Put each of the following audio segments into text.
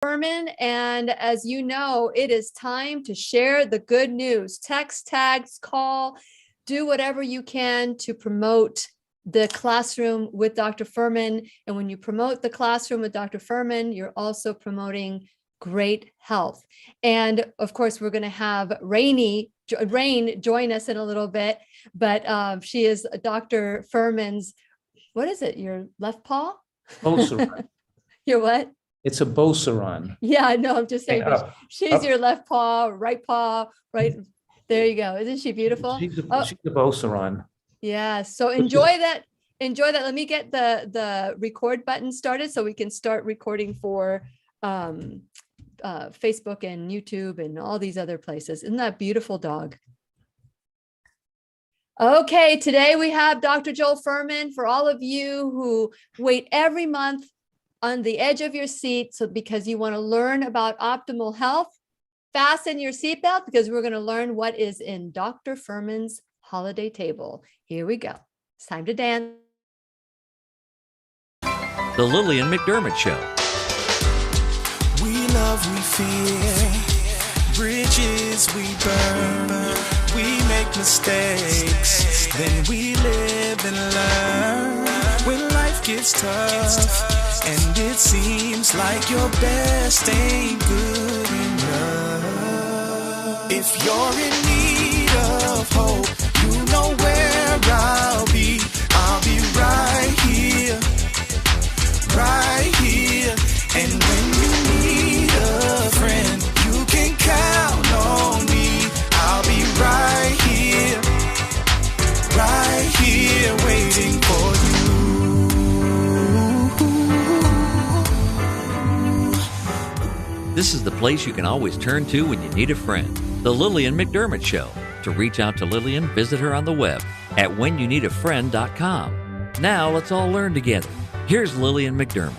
Fuhrman, and as you know, it is time to share the good news. Text, tags, call, do whatever you can to promote the classroom with Dr. Fuhrman. And when you promote the classroom with Dr. Fuhrman, you're also promoting great health. And of course, we're going to have Rain join us in a little bit, but she is Dr. Fuhrman's, what is it? Your left paw? Your what? It's a Beauceron. Yeah, no, I'm just saying, she's your left paw, right paw, right. There you go. Isn't she beautiful? She's a Beauceron. Yeah. So enjoy that. Enjoy that. Let me get the record button started so we can start recording for Facebook and YouTube and all these other places. Isn't that beautiful dog? Okay, today we have Dr. Joel Fuhrman. For all of you who wait every month on the edge of your seat, so because you want to learn about optimal health, fasten your seatbelt because we're going to learn what is in Dr. Fuhrman's holiday table. Here we go. It's time to dance. The Lillian McDermott Show. We love, we fear, bridges we burn, we make mistakes, then we live and learn. When life gets tough, and it seems like your best ain't good enough. If you're in need of hope, you know where I'll be. I'll be right here, right here. And when you need a friend, you can count on me. I'll be right here, waiting for you. This is the place you can always turn to when you need a friend. The Lillian McDermott Show. To reach out to Lillian, visit her on the web at whenyouneedafriend.com. Now let's all learn together. Here's Lillian McDermott.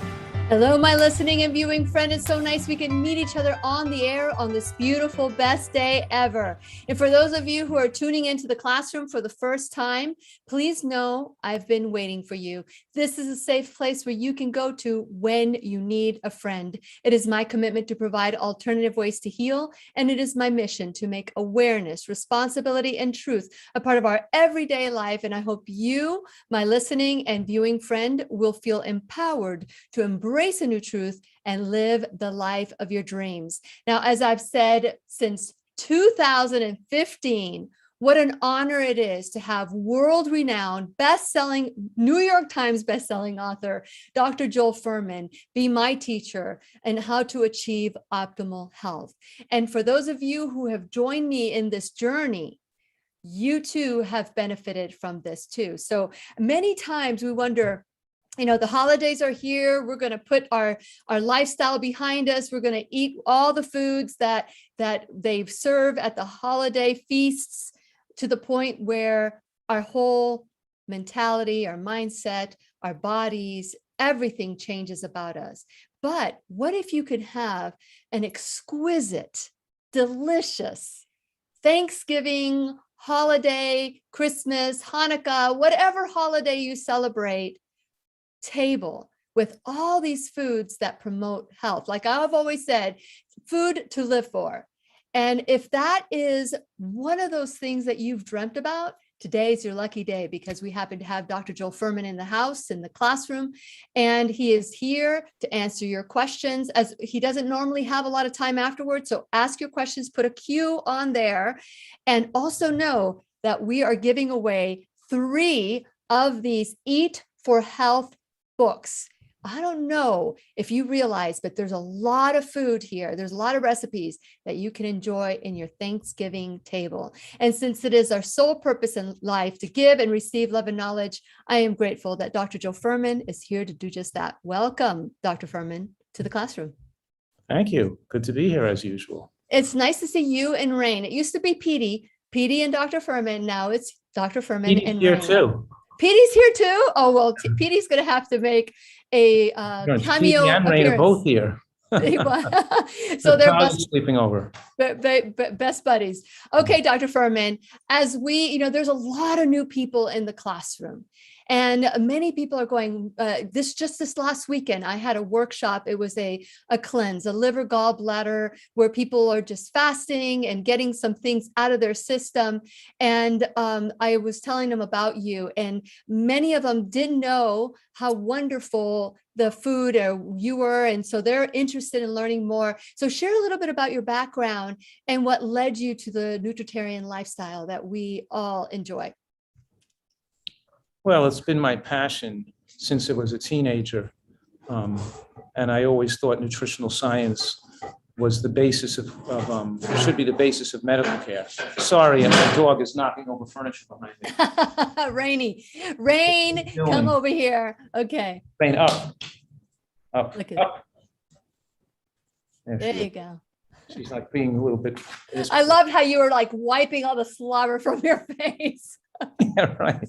Hello, my listening and viewing friend. It's so nice we can meet each other on the air on this beautiful, best day ever. And for those of you who are tuning into the classroom for the first time, please know I've been waiting for you. This is a safe place where you can go to when you need a friend. It is my commitment to provide alternative ways to heal, and it is my mission to make awareness, responsibility, and truth a part of our everyday life. And I hope you, my listening and viewing friend, will feel empowered to embrace a new truth and live the life of your dreams. Now, as I've said since 2015, what an honor it is to have world-renowned, best-selling, New York Times best-selling author, Dr. Joel Fuhrman, be my teacher in how to achieve optimal health. And for those of you who have joined me in this journey, you too have benefited from this too. So many times we wonder, you know, the holidays are here. We're going to put our lifestyle behind us. We're going to eat all the foods that they serve at the holiday feasts, to the point where our whole mentality, our mindset, our bodies, everything changes about us. But what if you could have an exquisite, delicious Thanksgiving, holiday, Christmas, Hanukkah, whatever holiday you celebrate, table with all these foods that promote health? Like I've always said, food to live for. And if that is one of those things that you've dreamt about, today's your lucky day, because we happen to have Dr. Joel Fuhrman in the house, in the classroom, and he is here to answer your questions, as he doesn't normally have a lot of time afterwards. So ask your questions, put a Q on there, and also know that we are giving away 3 of these Eat for Health books. I don't know if you realize, but there's a lot of food here. There's a lot of recipes that you can enjoy in your Thanksgiving table. And since it is our sole purpose in life to give and receive love and knowledge, I am grateful that Dr. Joel Fuhrman is here to do just that. Welcome, Dr. Fuhrman, to the classroom. Thank you. Good to be here as usual. It's nice to see you and Rain. It used to be Petey and Dr. Fuhrman. Now it's Dr. Fuhrman Petey's and here Rain. too. Petey's here too? Oh, well, Petey's going to have to make a cameo and Rain are appearance. both here. So they're sleeping over. Best buddies. Okay, Dr. Fuhrman, as we, there's a lot of new people in the classroom. And many people are going, this last weekend, I had a workshop. It was a cleanse, a liver gallbladder, where people are just fasting and getting some things out of their system. And I was telling them about you, and many of them didn't know how wonderful the food you were. And so they're interested in learning more. So share a little bit about your background and what led you to the Nutritarian lifestyle that we all enjoy. Well, it's been my passion since I was a teenager. And I always thought nutritional science was the basis should be the basis of medical care. Sorry, and my dog is knocking over furniture behind me. Rain, come over here. Okay. Rain, up. Look at up. There you go. She's like being a little bit. I loved how you were like wiping all the slobber from your face. Yeah, right.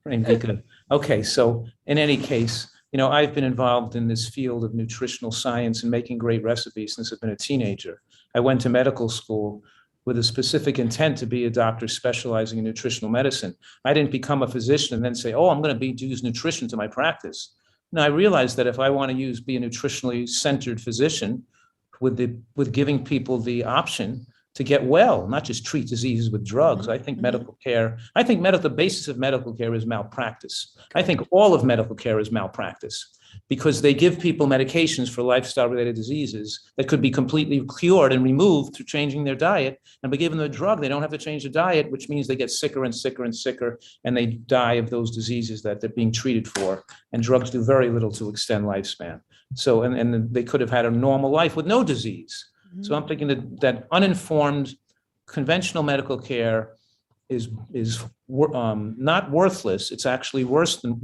Rain, be good. Okay, so in any case, I've been involved in this field of nutritional science and making great recipes since I've been a teenager. I went to medical school with a specific intent to be a doctor specializing in nutritional medicine. I didn't become a physician and then say, oh, I'm going to use nutrition to my practice. No, I realized that if I want to be a nutritionally centered physician with giving people the option to get well, not just treat diseases with drugs. I think the basis of medical care is malpractice. I think all of medical care is malpractice because they give people medications for lifestyle-related diseases that could be completely cured and removed through changing their diet. And by giving them a drug, they don't have to change the diet, which means they get sicker and sicker and sicker, and they die of those diseases that they're being treated for. And drugs do very little to extend lifespan. So, and they could have had a normal life with no disease. So I'm thinking that uninformed conventional medical care is not worthless. It's actually worse than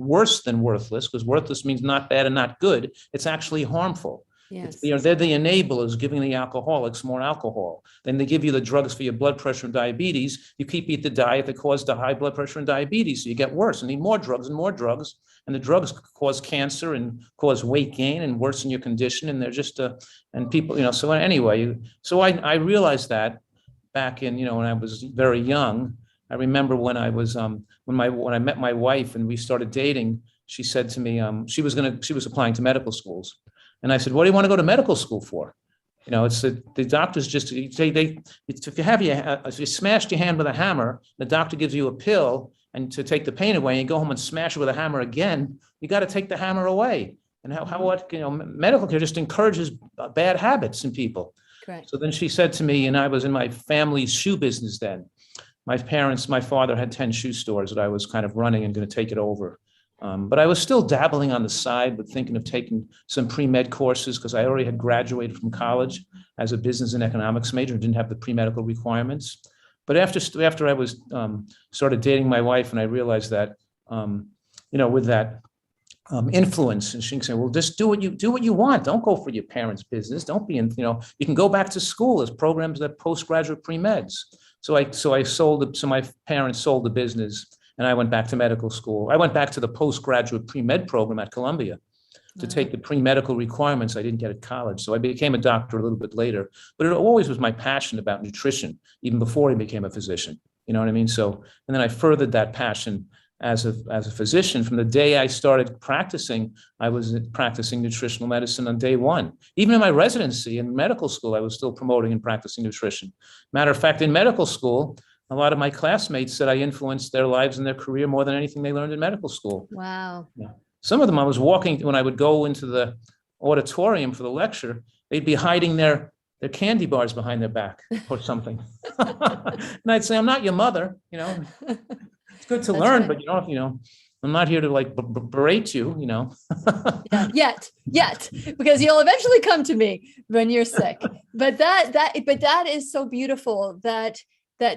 worthless, because worthless means not bad and not good. It's actually harmful. Yes. They're the enablers, giving the alcoholics more alcohol. Then they give you the drugs for your blood pressure and diabetes. You keep eating the diet that caused the high blood pressure and diabetes. So you get worse and need more drugs and more drugs. And the drugs cause cancer and cause weight gain and worsen your condition. And they're just, and people, so anyway, so I realized that back in, when I was very young. I remember when I was, when I met my wife and we started dating, she said to me, she was applying to medical schools. And I said, what do you want to go to medical school for? It's the doctors just, if you smashed your hand with a hammer, the doctor gives you a pill and to take the pain away, and you go home and smash it with a hammer again, you got to take the hammer away. And medical care just encourages bad habits in people. Correct. So then she said to me, and I was in my family's shoe business then. My father had 10 shoe stores that I was kind of running and going to take it over. But I was still dabbling on the side, but thinking of taking some pre-med courses because I already had graduated from college as a business and economics major and didn't have the pre-medical requirements. But after I was started dating my wife, and I realized that, with that influence, and she can say, well, just do what you want. Don't go for your parents' business. Don't be in, you can go back to school as programs that postgraduate pre-meds. So my parents sold the business. And I went back to medical school. I went back to the postgraduate pre-med program at Columbia to take the pre-medical requirements I didn't get at college. So I became a doctor a little bit later. But it always was my passion about nutrition, even before I became a physician. You know what I mean? So, and then I furthered that passion as a physician. From the day I started practicing, I was practicing nutritional medicine on day one. Even in my residency in medical school, I was still promoting and practicing nutrition. Matter of fact, in medical school, a lot of my classmates said I influenced their lives and their career more than anything they learned in medical school. Wow. Yeah. Some of them, I was walking, when I would go into the auditorium for the lecture, they'd be hiding their candy bars behind their back or something. And I'd say, I'm not your mother, It's good to learn, right. But I'm not here to berate you, Yeah, yet, because you'll eventually come to me when you're sick. But that is so beautiful that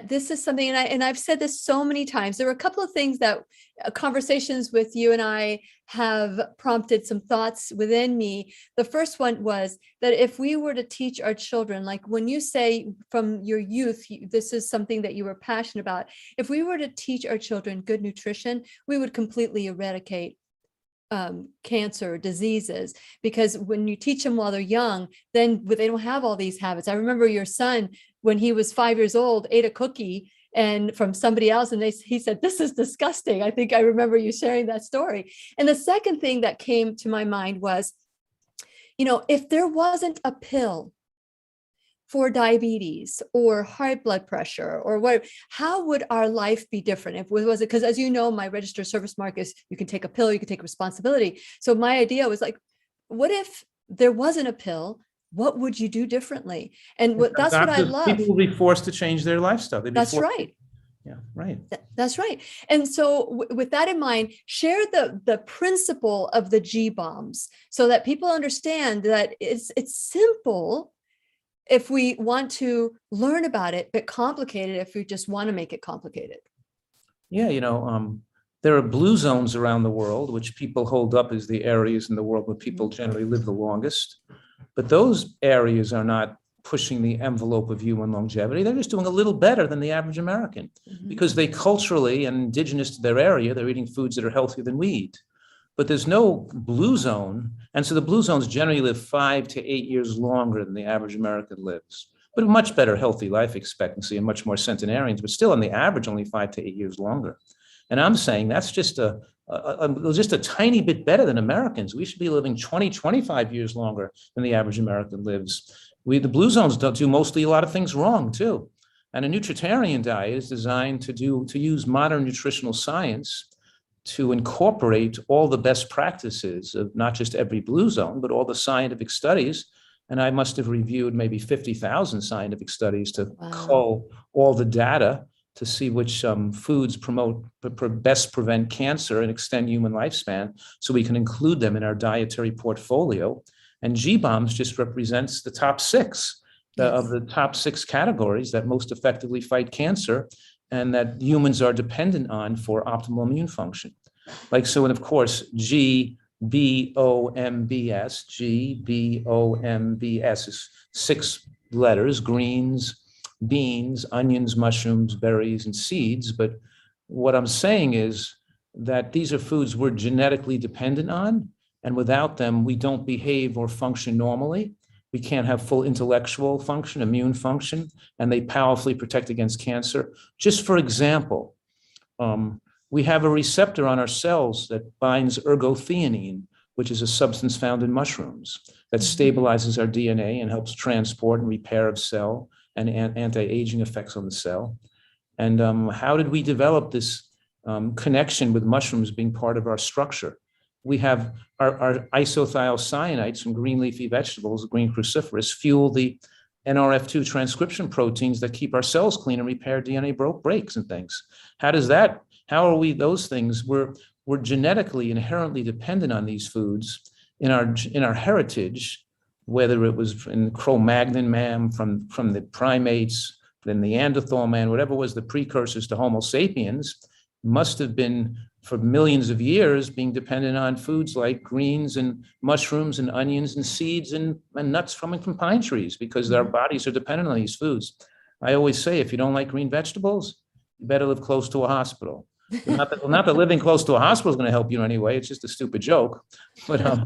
this is something, and I've said this so many times. There were a couple of things that conversations with you and I have prompted some thoughts within me. The first one was that if we were to teach our children, like when you say from your youth, this is something that you were passionate about. If we were to teach our children good nutrition, we would completely eradicate cancer, diseases, because when you teach them while they're young, then they don't have all these habits. I remember your son, when he was 5 years old, ate a cookie and from somebody else. And he said, this is disgusting. I think I remember you sharing that story. And the second thing that came to my mind was, if there wasn't a pill for diabetes or high blood pressure or what, how would our life be different? If was it, because as you know, my registered service mark is you can take a pill, you can take responsibility. So my idea was like, what if there wasn't a pill? What would you do differently? And that's what I love. People will be forced to change their lifestyle. That's right. Yeah, right. That's right. And so with that in mind, share the principle of the G bombs so that people understand that it's simple if we want to learn about it, but complicated if we just want to make it complicated. Yeah, there are blue zones around the world, which people hold up as the areas in the world where people generally live the longest. But those areas are not pushing the envelope of human longevity. They're just doing a little better than the average American because they culturally and indigenous to their area, they're eating foods that are healthier than we eat. But there's no blue zone. And so the blue zones generally live 5 to 8 years longer than the average American lives, but a much better healthy life expectancy and much more centenarians, but still on the average, only 5 to 8 years longer. And I'm saying that's just a tiny bit better than Americans. We should be living 20, 25 years longer than the average American lives. The blue zones do mostly a lot of things wrong too. And a nutritarian diet is designed to use modern nutritional science to incorporate all the best practices of not just every blue zone, but all the scientific studies. And I must have reviewed maybe 50,000 scientific studies to cull all the data to see which foods best prevent cancer and extend human lifespan, so we can include them in our dietary portfolio. And G-BOMBs just represents the top 6 of the top 6 categories that most effectively fight cancer and that humans are dependent on for optimal immune function. And of course, GBOMBS is 6 letters: greens, beans, onions, mushrooms, berries, and seeds. But what I'm saying is that these are foods we're genetically dependent on, and without them, we don't behave or function normally. We can't have full intellectual function, immune function, and they powerfully protect against cancer. Just for example, we have a receptor on our cells that binds ergothioneine, which is a substance found in mushrooms that stabilizes our DNA and helps transport and repair of cell and anti-aging effects on the cell. And how did we develop this connection with mushrooms being part of our structure? We have our isothiocyanates from green leafy vegetables, green cruciferous, fuel the NRF2 transcription proteins that keep our cells clean and repair DNA breaks and things. How are we those things? We're genetically inherently dependent on these foods in our heritage, whether it was in Cro-Magnon man from the primates, the Neanderthal man, whatever was the precursors to Homo sapiens, must have been for millions of years being dependent on foods like greens and mushrooms and onions and seeds and nuts coming from pine trees, because our bodies are dependent on these foods. I always say, if you don't like green vegetables, you better live close to a hospital. Not that living close to a hospital is going to help you in any way. It's just a stupid joke. But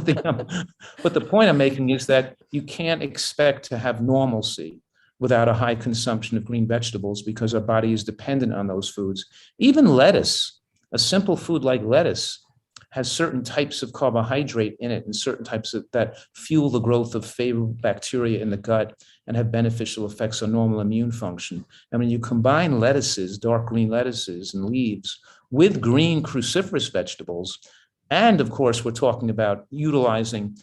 the point I'm making is that you can't expect to have normalcy without a high consumption of green vegetables, because our body is dependent on those foods. Even lettuce, a simple food like lettuce, has certain types of carbohydrate in it and certain types that fuel the growth of favorable bacteria in the gut and have beneficial effects on normal immune function. And when you combine lettuces, dark green lettuces and leaves, with green cruciferous vegetables, and of course, we're talking about utilizing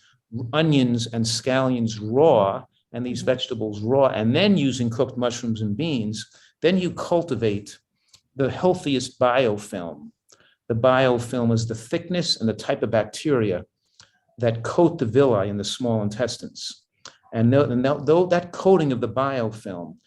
onions and scallions raw, and these vegetables raw, and then using cooked mushrooms and beans, then you cultivate the healthiest biofilm. The biofilm is the thickness and the type of bacteria that coat the villi in the small intestines. And though that coating of the biofilm,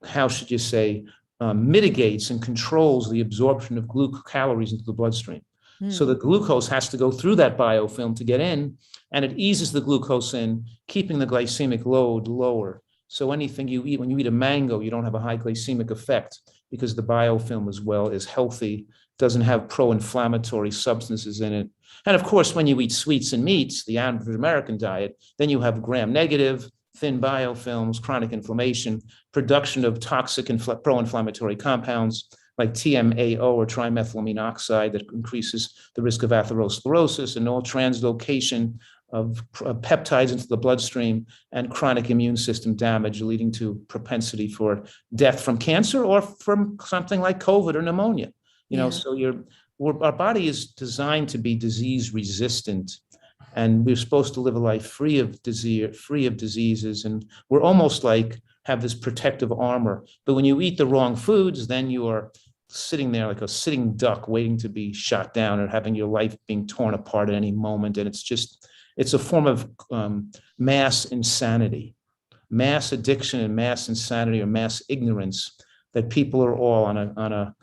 how should you say, mitigates and controls the absorption of calories into the bloodstream. So the glucose has to go through that biofilm to get in, and it eases the glucose in, keeping the glycemic load lower. So anything you eat, when you eat a mango, you don't have a high glycemic effect because the biofilm as well is healthy, doesn't have pro-inflammatory substances in it. And of course, when you eat sweets and meats, the average American diet, then you have gram-negative, thin biofilms, chronic inflammation, production of toxic pro-inflammatory compounds like TMAO or trimethylamine oxide that increases the risk of atherosclerosis, and all translocation of peptides into the bloodstream, and chronic immune system damage leading to propensity for death from cancer or from something like COVID or pneumonia. So our body is designed to be disease resistant, and we're supposed to live a life free of diseases, and we're almost like have this protective armor. But when you eat the wrong foods, then you are sitting there like a sitting duck waiting to be shot down, or having your life being torn apart at any moment. And it's a form of mass insanity, mass addiction, and mass insanity, or mass ignorance, that people are all on a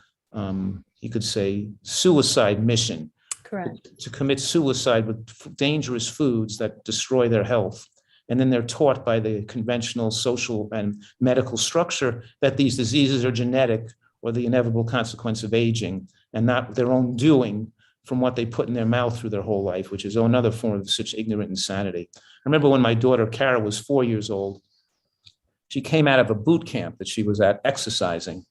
you could say, suicide mission. Correct. To commit suicide with dangerous foods that destroy their health. And then they're taught by the conventional social and medical structure that these diseases are genetic, or the inevitable consequence of aging, and not their own doing from what they put in their mouth through their whole life, which is another form of such ignorant insanity. I remember when my daughter, Kara, was 4 years old, she came out of a boot camp that she was at exercising,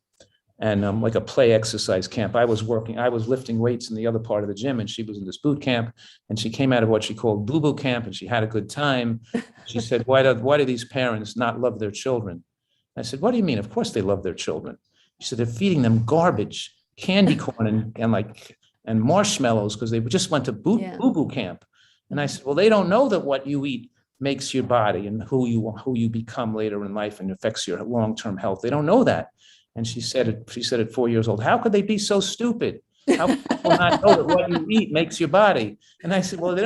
and like a play exercise camp. I was lifting weights in the other part of the gym, and she was in this boot camp, and she came out of what she called boo-boo camp, and she had a good time. She said, why do these parents not love their children? I said, what do you mean? Of course they love their children. She said, they're feeding them garbage, candy corn and marshmallows, because they just went to boo-boo camp. And I said, well, they don't know that what you eat makes your body and who you become later in life and affects your long-term health. They don't know that. And she said at 4 years old, how could they be so stupid? How could people not know that what you eat makes your body? And I said, well,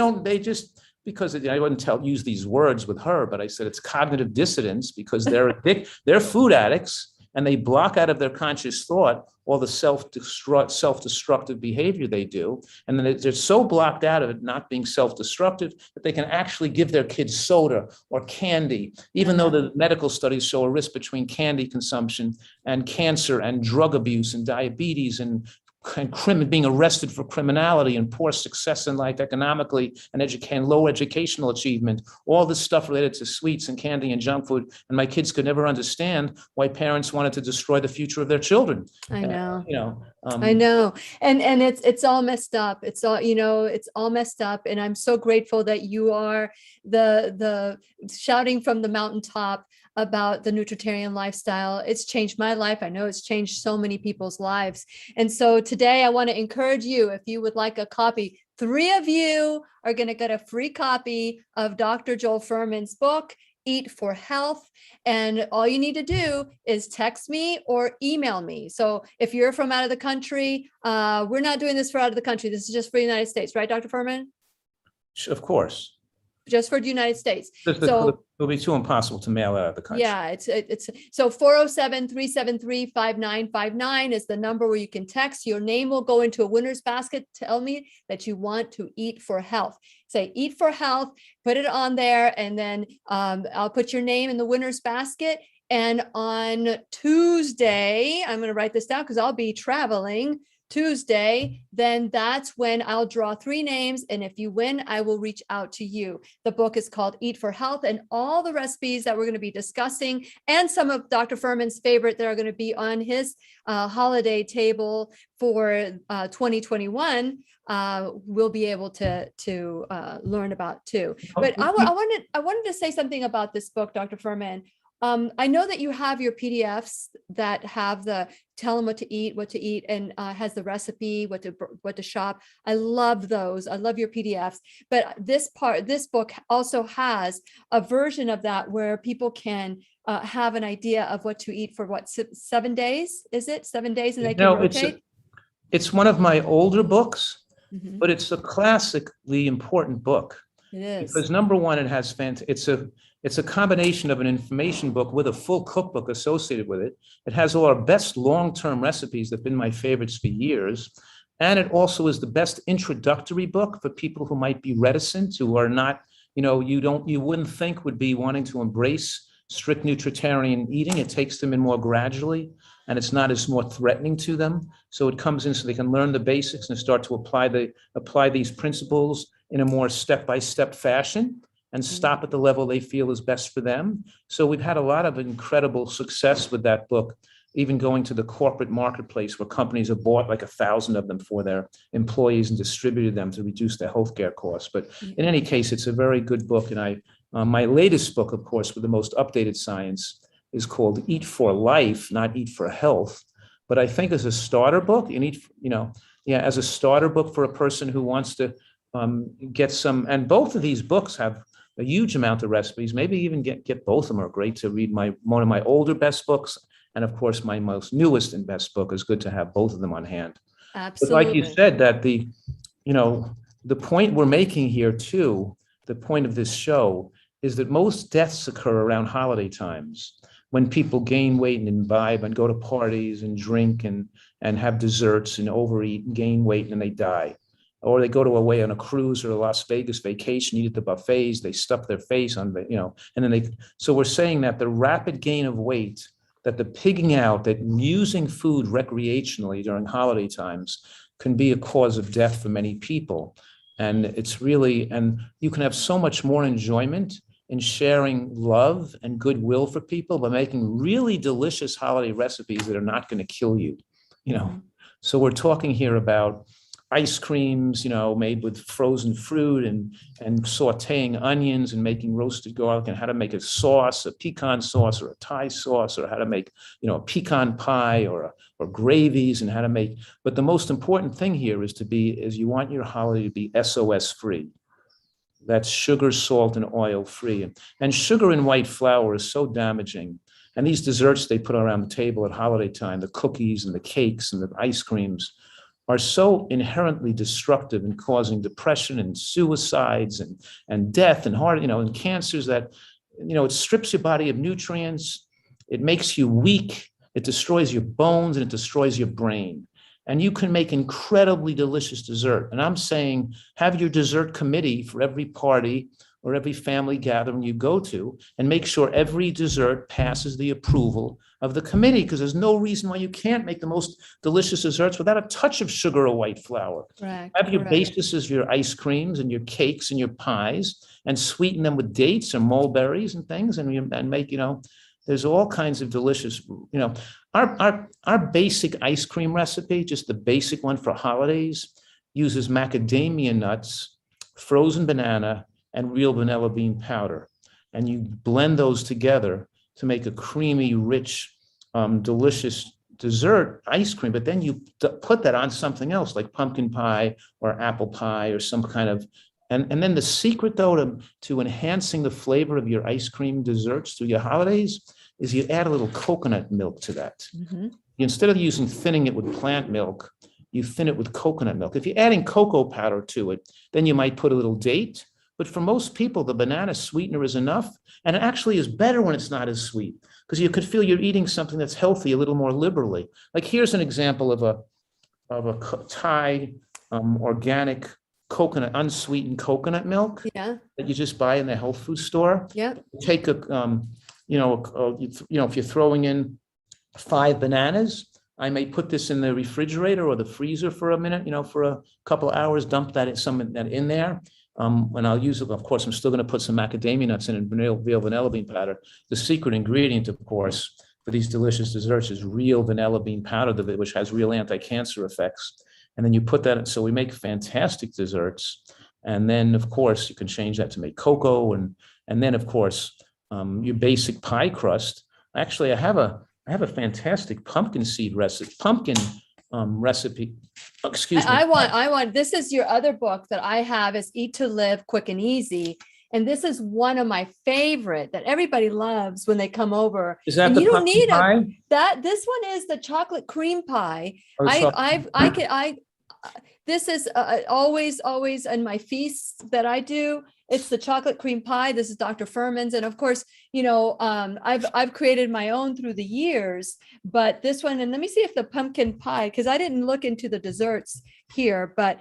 because I wouldn't use these words with her, but I said it's cognitive dissonance, because they're food addicts, and they block out of their conscious thought all the self-destructive behavior they do. And then they're so blocked out of it not being self-destructive that they can actually give their kids soda or candy, even though the medical studies show a risk between candy consumption and cancer and drug abuse and diabetes and being arrested for criminality and poor success in life economically and low educational achievement, all this stuff related to sweets and candy and junk food. And my kids could never understand why parents wanted to destroy the future of their children. I know. I know. And it's all messed up. It's all messed up. And I'm so grateful that you are the shouting from the mountaintop about the Nutritarian lifestyle. It's changed my life. I know it's changed so many people's lives. And so today I want to encourage you, if you would like a copy, 3 of you are going to get a free copy of Dr. Joel Fuhrman's book, Eat for Health. And all you need to do is text me or email me. So if you're from out of the country, we're not doing this for out of the country. This is just for the United States, right, Dr. Fuhrman? Of course. Just for the United States. So it'll be too impossible to mail out of the country. Yeah, it's so 407-373-5959 is the number where you can text. Your name will go into a winner's basket. Tell me that you want to eat for health. Say eat for health, put it on there, and then I'll put your name in the winner's basket. And on Tuesday, I'm going to write this down because I'll be traveling Tuesday, then that's when I'll draw 3 names. And if you win, I will reach out to you. The book is called Eat for Health, and all the recipes that we're going to be discussing and some of Dr. Fuhrman's favorite that are going to be on his holiday table for 2021, we'll be able to learn about too. But I wanted to say something about this book, Dr. Fuhrman. I know that you have your PDFs that have the tell them what to eat, and has the recipe, what to shop. I love those. I love your PDFs. But this book also has a version of that where people can have an idea of what to eat for 7 days. Is it 7 days, and they can rotate? It's one of my older books, Mm-hmm. but it's a classically important book. It is. Because number one, it has it's a combination of an information book with a full cookbook associated with it. It has all our best long-term recipes that have been my favorites for years. And it also is the best introductory book for people who might be reticent, who are not, you wouldn't think would be wanting to embrace strict Nutritarian eating. It takes them in more gradually, and it's not as more threatening to them. So it comes in so they can learn the basics and start to apply these principles in a more step-by-step fashion. and stop at the level they feel is best for them. So we've had a lot of incredible success with that book, even going to the corporate marketplace where companies have bought like 1,000 of them for their employees and distributed them to reduce their healthcare costs. But in any case, it's a very good book. And my latest book, of course, with the most updated science is called Eat for Life, not Eat for Health. But I think as a starter book, as a starter book for a person who wants to get some, and both of these books have a huge amount of recipes. Maybe even get both of them are great to read. One of my older best books, and of course my most newest and best book is good to have both of them on hand. Absolutely. But like you said, that the point we're making here too, the point of this show is that most deaths occur around holiday times, when people gain weight and imbibe and go to parties and drink and have desserts and overeat and gain weight and they die. Or they go away on a cruise or a Las Vegas vacation, eat at the buffets, they stuff their face on and then so we're saying that the rapid gain of weight, that the pigging out, that using food recreationally during holiday times can be a cause of death for many people. And and you can have so much more enjoyment in sharing love and goodwill for people by making really delicious holiday recipes that are not going to kill you, So we're talking here about ice creams, made with frozen fruit and sauteing onions and making roasted garlic, and how to make a sauce, a pecan sauce or a Thai sauce, or how to make, a pecan pie or gravies, and how to make. But the most important thing here is you want your holiday to be SOS free. That's sugar, salt, and oil free. And sugar and white flour is so damaging. And these desserts they put around the table at holiday time, the cookies and the cakes and the ice creams, are so inherently destructive and causing depression and suicides and death and heart, and cancers that, it strips your body of nutrients. It makes you weak. It destroys your bones and it destroys your brain. And you can make incredibly delicious dessert. And I'm saying, have your dessert committee for every party or every family gathering you go to, and make sure every dessert passes the approval of the committee, because there's no reason why you can't make the most delicious desserts without a touch of sugar or white flour. Have your basis as your ice creams and your cakes and your pies, and sweeten them with dates or mulberries and things, and make, there's all kinds of delicious, our basic ice cream recipe, just the basic one for holidays, uses macadamia nuts, frozen banana, and real vanilla bean powder. And you blend those together to make a creamy, rich, delicious dessert ice cream. But then you put that on something else like pumpkin pie or apple pie or some kind of, and then the secret though to enhancing the flavor of your ice cream desserts through your holidays is you add a little coconut milk to that. Mm-hmm. Instead of thinning it with plant milk, you thin it with coconut milk. If you're adding cocoa powder to it, then you might put a little date. But for most people, the banana sweetener is enough. And it actually is better when it's not as sweet, because you could feel you're eating something that's healthy a little more liberally. Like here's an example of a Thai organic coconut, unsweetened coconut milk that you just buy in the health food store. Yeah. Take if you're throwing in 5 bananas, I may put this in the refrigerator or the freezer for a minute, for a couple of hours, dump that in there. And I'll use it, of course, I'm still going to put some macadamia nuts in and real vanilla bean powder. The secret ingredient, of course, for these delicious desserts is real vanilla bean powder, which has real anti-cancer effects. And then you put that in, so we make fantastic desserts. And then, of course, you can change that to make cocoa. And then, of course, your basic pie crust. Actually, I have a fantastic pumpkin seed recipe, recipe. Excuse me. I want, this is your other book that I have, is Eat to Live Quick and Easy. And this is one of my favorite that everybody loves when they come over. Is that and the you don't need pie? This one is the chocolate cream pie. This is always in my feasts that I do. It's the chocolate cream pie. This is Dr. Fuhrman's. And of course, I've created my own through the years, but this one, and let me see if the pumpkin pie, because I didn't look into the desserts here, but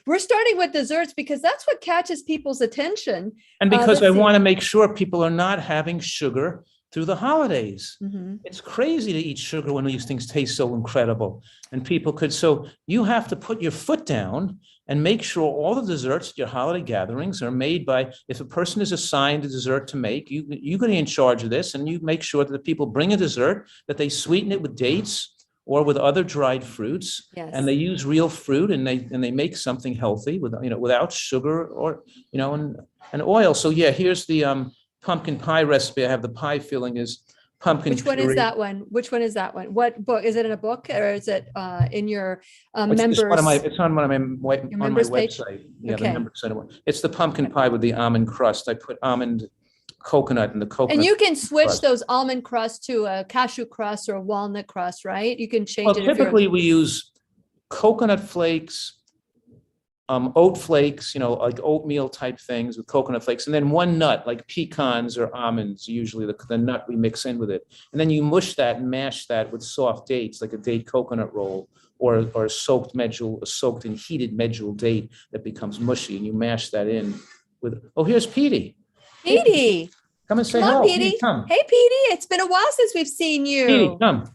we're starting with desserts because that's what catches people's attention. And because I want to make sure people are not having sugar through the holidays. Mhm. It's crazy to eat sugar when these things taste so incredible. And people could, so you have to put your foot down and make sure all the desserts at your holiday gatherings are made by, if a person is assigned a dessert to make, you're going to be in charge of this, and you make sure that the people bring a dessert, that they sweeten it with dates or with other dried fruits, Yes. and they use real fruit, and they make something healthy with, without sugar or, and oil. So yeah, here's the pumpkin pie recipe. I have the pie filling is pumpkin Which one is puree. that one? Which one is that one? What book? Is it in a book or is it in your It's members? it's on one of my on my members page? website. Yeah, Okay. the members center one. It's the pumpkin pie with the almond crust. I put almond coconut in the coconut. And you can switch crust. those almond crust to a cashew crust or a walnut crust, right? You can change Well, it. If you're, typically we use coconut flakes, oat flakes, like oatmeal type things with coconut flakes, and then one nut, like pecans or almonds, usually the nut we mix in with it. And then you mush that and mash that with soft dates, like a date coconut roll, or a soaked and heated medjool date that becomes mushy, and you mash that in with, oh, here's Petey. Petey, Come and say come hello. on, Petey. Come. Hey, Petey, it's been a while since we've seen Petey, you. come.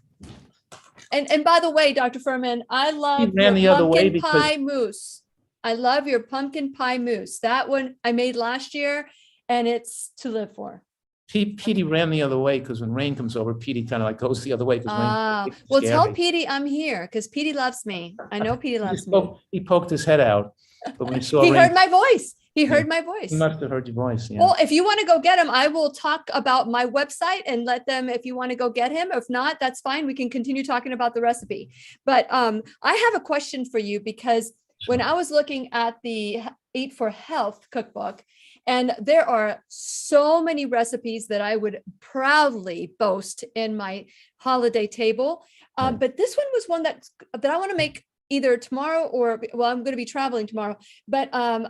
And by the way, Dr. Fuhrman, I love ran the your other way pumpkin because- pie mousse. I love your pumpkin pie mousse. That one I made last year, and it's to live for. Petey ran the other way because when rain comes over, Petey kind of like goes the other way. Well, tell Petey I'm here because Petey loves me. I know Petey loves me. He poked his head out, but when he saw He rain, heard my voice. He Yeah. heard my voice. he must have heard your voice. Yeah. Well, if you want to go get him, I will talk about my website and let them, if you want to go get him. If not, that's fine. We can continue talking about the recipe. But I have a question for you because when I was looking at the Eat for Health cookbook, and there are so many recipes that I would proudly boast in my holiday table. Right. But this one was one that I want to make either tomorrow or, well, I'm going to be traveling tomorrow, but I'm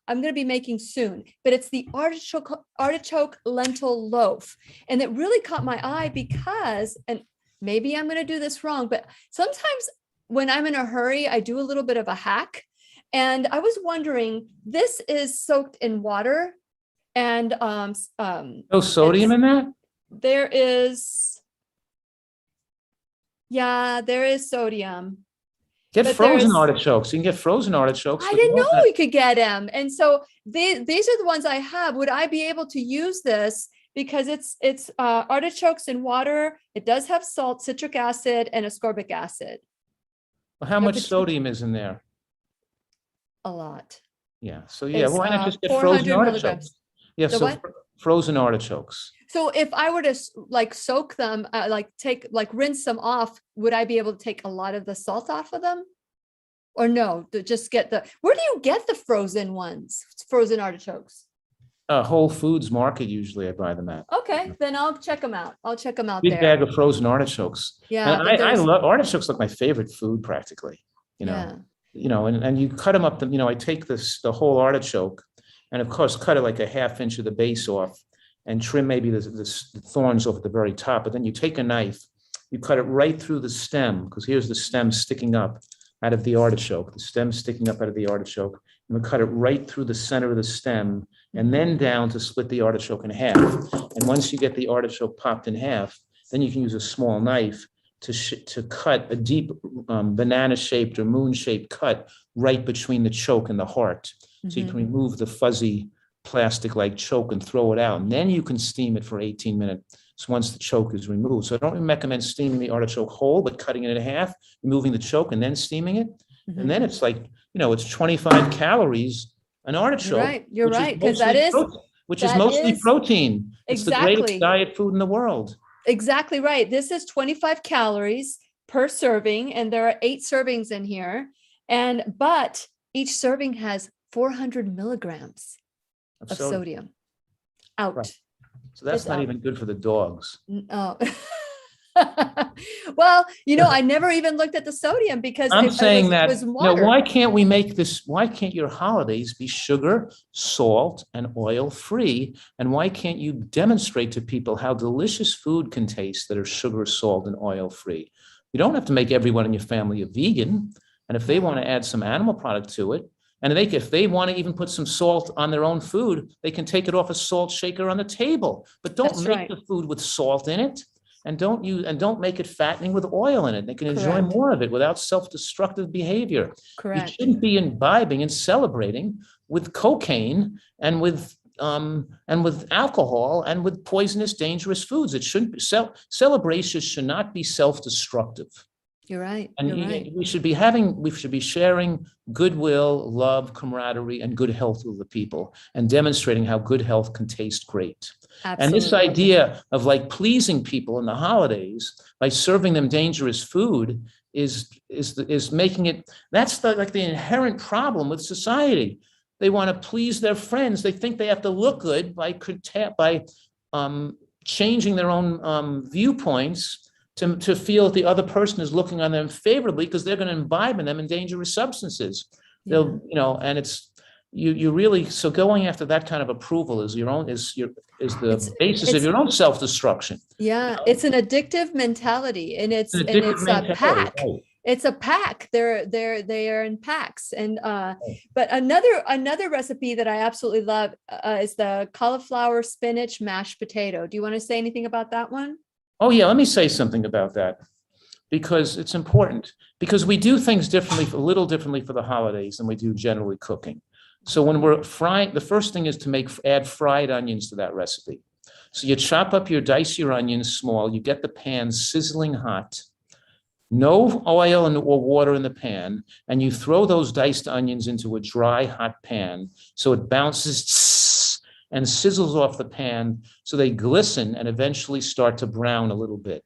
going to be making soon. But it's the artichoke lentil loaf. And it really caught my eye because, and maybe I'm going to do this wrong, but sometimes when I'm in a hurry, I do a little bit of a hack. And I was wondering, this is soaked in water and No sodium in that? there is, there is sodium. Get But frozen there's- artichokes. You can get frozen artichokes. I with didn't know walnut. we could get them. And so these are the ones I have. Would I be able to use this? Because it's artichokes in water. It does have salt, citric acid, and ascorbic acid. Well, how No, much but- sodium is in there? A lot. Yeah. So yeah, It's, why not just get 400 frozen milligrams. artichokes? Yeah. The So what? frozen artichokes. So if I were to soak them, rinse them off, would I be able to take a lot of the salt off of them? Or no, to just get where do you get the frozen ones, frozen artichokes? Whole Foods Market, usually I buy them at. Okay, then I'll check them out. I'll check them out Big there. bag of frozen artichokes. Yeah. And but I there's- love artichokes, like my favorite food practically, Yeah. and you cut them up, I take the whole artichoke and of course cut it like a ½ inch of the base off and trim maybe the thorns off at the very top. But then you take a knife, you cut it right through the stem, because here's the stem sticking up out of the artichoke, the stem sticking up out of the artichoke. And we cut it right through the center of the stem and then down to split the artichoke in half. And once you get the artichoke popped in half, then you can use a small knife to cut a deep banana-shaped or moon-shaped cut right between the choke and the heart. So you can remove the fuzzy plastic-like choke and throw it out. And then you can steam it for 18 minutes once the choke is removed. So I don't recommend steaming the artichoke whole, but cutting it in half, removing the choke and then steaming it. Mhm. And then it's like, it's 25 calories an artichoke. You're which is right, because mostly that is protein, which is that mostly is- protein. It's the Exactly. greatest diet food in the world. exactly right. This is 25 calories per serving, and there are 8 servings in here. But each serving has 400 milligrams of sodium out. Right. So that's It's not out. even good for the dogs. Oh. Well, I never even looked at the sodium because I'm saying it that, was water. why can't we make this, why can't your holidays be sugar, salt, and oil free? And why can't you demonstrate to people how delicious food can taste that are sugar, salt, and oil free? You don't have to make everyone in your family a vegan. And if they want to add some animal product to it, And if they want to even put some salt on their own food, they can take it off a salt shaker on the table. But don't That's make right. the food with salt in it, and don't make it fattening with oil in it. They can enjoy Correct. more of it without self-destructive behavior. You Correct. shouldn't be imbibing and celebrating with cocaine and with alcohol and with poisonous, dangerous foods. It shouldn't be celebrations should not be self-destructive. You're right. And You're right. we should be sharing goodwill, love, camaraderie, and good health with the people, and demonstrating how good health can taste great. Absolutely. And this idea of like pleasing people in the holidays by serving them dangerous food is making it, that's like the inherent problem with society. They want to please their friends. They think they have to look good by changing their own viewpoints to feel that the other person is looking on them favorably, because they're going to imbibe in them in dangerous substances. They'll, and it's you really, so going after that kind of approval is the basis of your own self-destruction. Yeah, it's an addictive mentality, and it's a pack. Right. It's a pack. They are in packs. And but another recipe that I absolutely love is the cauliflower spinach mashed potato. Do you want to say anything about that one? Oh yeah, let me say something about that, because it's important, because we do things a little differently for the holidays than we do generally cooking. So when we're frying, the first thing is to add fried onions to that recipe. So you dice your onions small, you get the pan sizzling hot, no oil or water in the pan, and you throw those diced onions into a dry, hot pan so it bounces and sizzles off the pan so they glisten and eventually start to brown a little bit.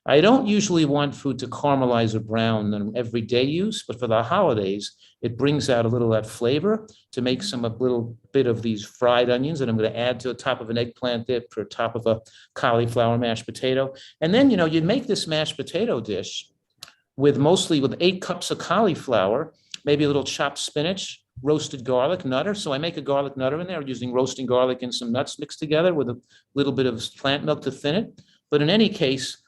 I don't usually want food to caramelize or brown in everyday use, but for the holidays, it brings out a little of that flavor to make a little bit of these fried onions that I'm going to add to the top of an eggplant dip or top of a cauliflower mashed potato. And then, you'd make this mashed potato dish mostly with 8 cups of cauliflower, maybe a little chopped spinach, roasted garlic, nutter. So I make a garlic nutter in there using roasting garlic and some nuts mixed together with a little bit of plant milk to thin it. But in any case,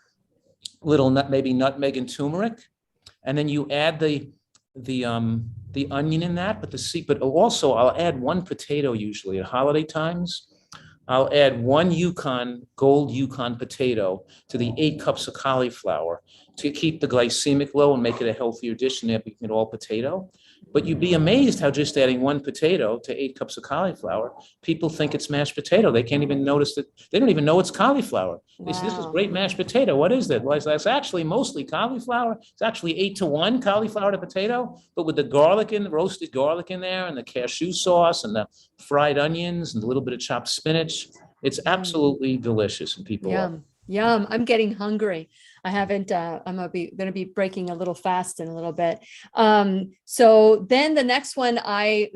maybe nutmeg and turmeric. And then you add the onion in that, but also I'll add 1 potato usually at holiday times. I'll add 1 gold Yukon potato to the 8 cups of cauliflower to keep the glycemic low and make it a healthier dish, and have it all potato. But you'd be amazed how just adding 1 potato to 8 cups of cauliflower, people think it's mashed potato. They can't even notice that. They don't even know it's cauliflower. They say, this is great mashed potato. What is that? Well, it's actually mostly cauliflower. It's actually 8-to-1 cauliflower to potato, but with the roasted garlic in there, and the cashew sauce and the fried onions and a little bit of chopped spinach. It's absolutely delicious, and people love it. Yum. I'm getting hungry. I haven't, I'm going to be breaking a little fast in a little bit. So then the next one I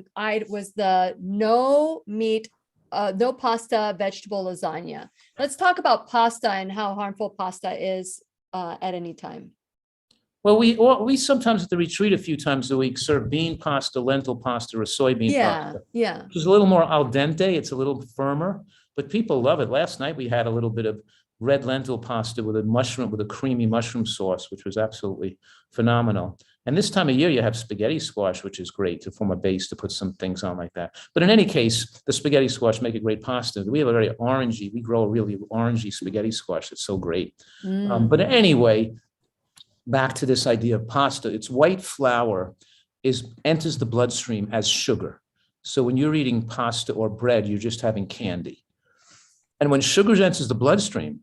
was the no meat, no pasta, vegetable lasagna. Let's talk about pasta and how harmful pasta is at any time. Well, we sometimes at the retreat a few times a week serve bean pasta, lentil pasta, or soybean pasta. Yeah. Which is a little more al dente. It's a little firmer, but people love it. Last night we had a little bit of red lentil pasta with a creamy mushroom sauce, which was absolutely phenomenal. And this time of year, you have spaghetti squash, which is great to form a base to put some things on like that. But in any case, the spaghetti squash make a great pasta. We have we grow a really orangey spaghetti squash. It's so great. But anyway, back to this idea of pasta. It's white flour enters the bloodstream as sugar. So when you're eating pasta or bread, you're just having candy. And when sugar enters the bloodstream,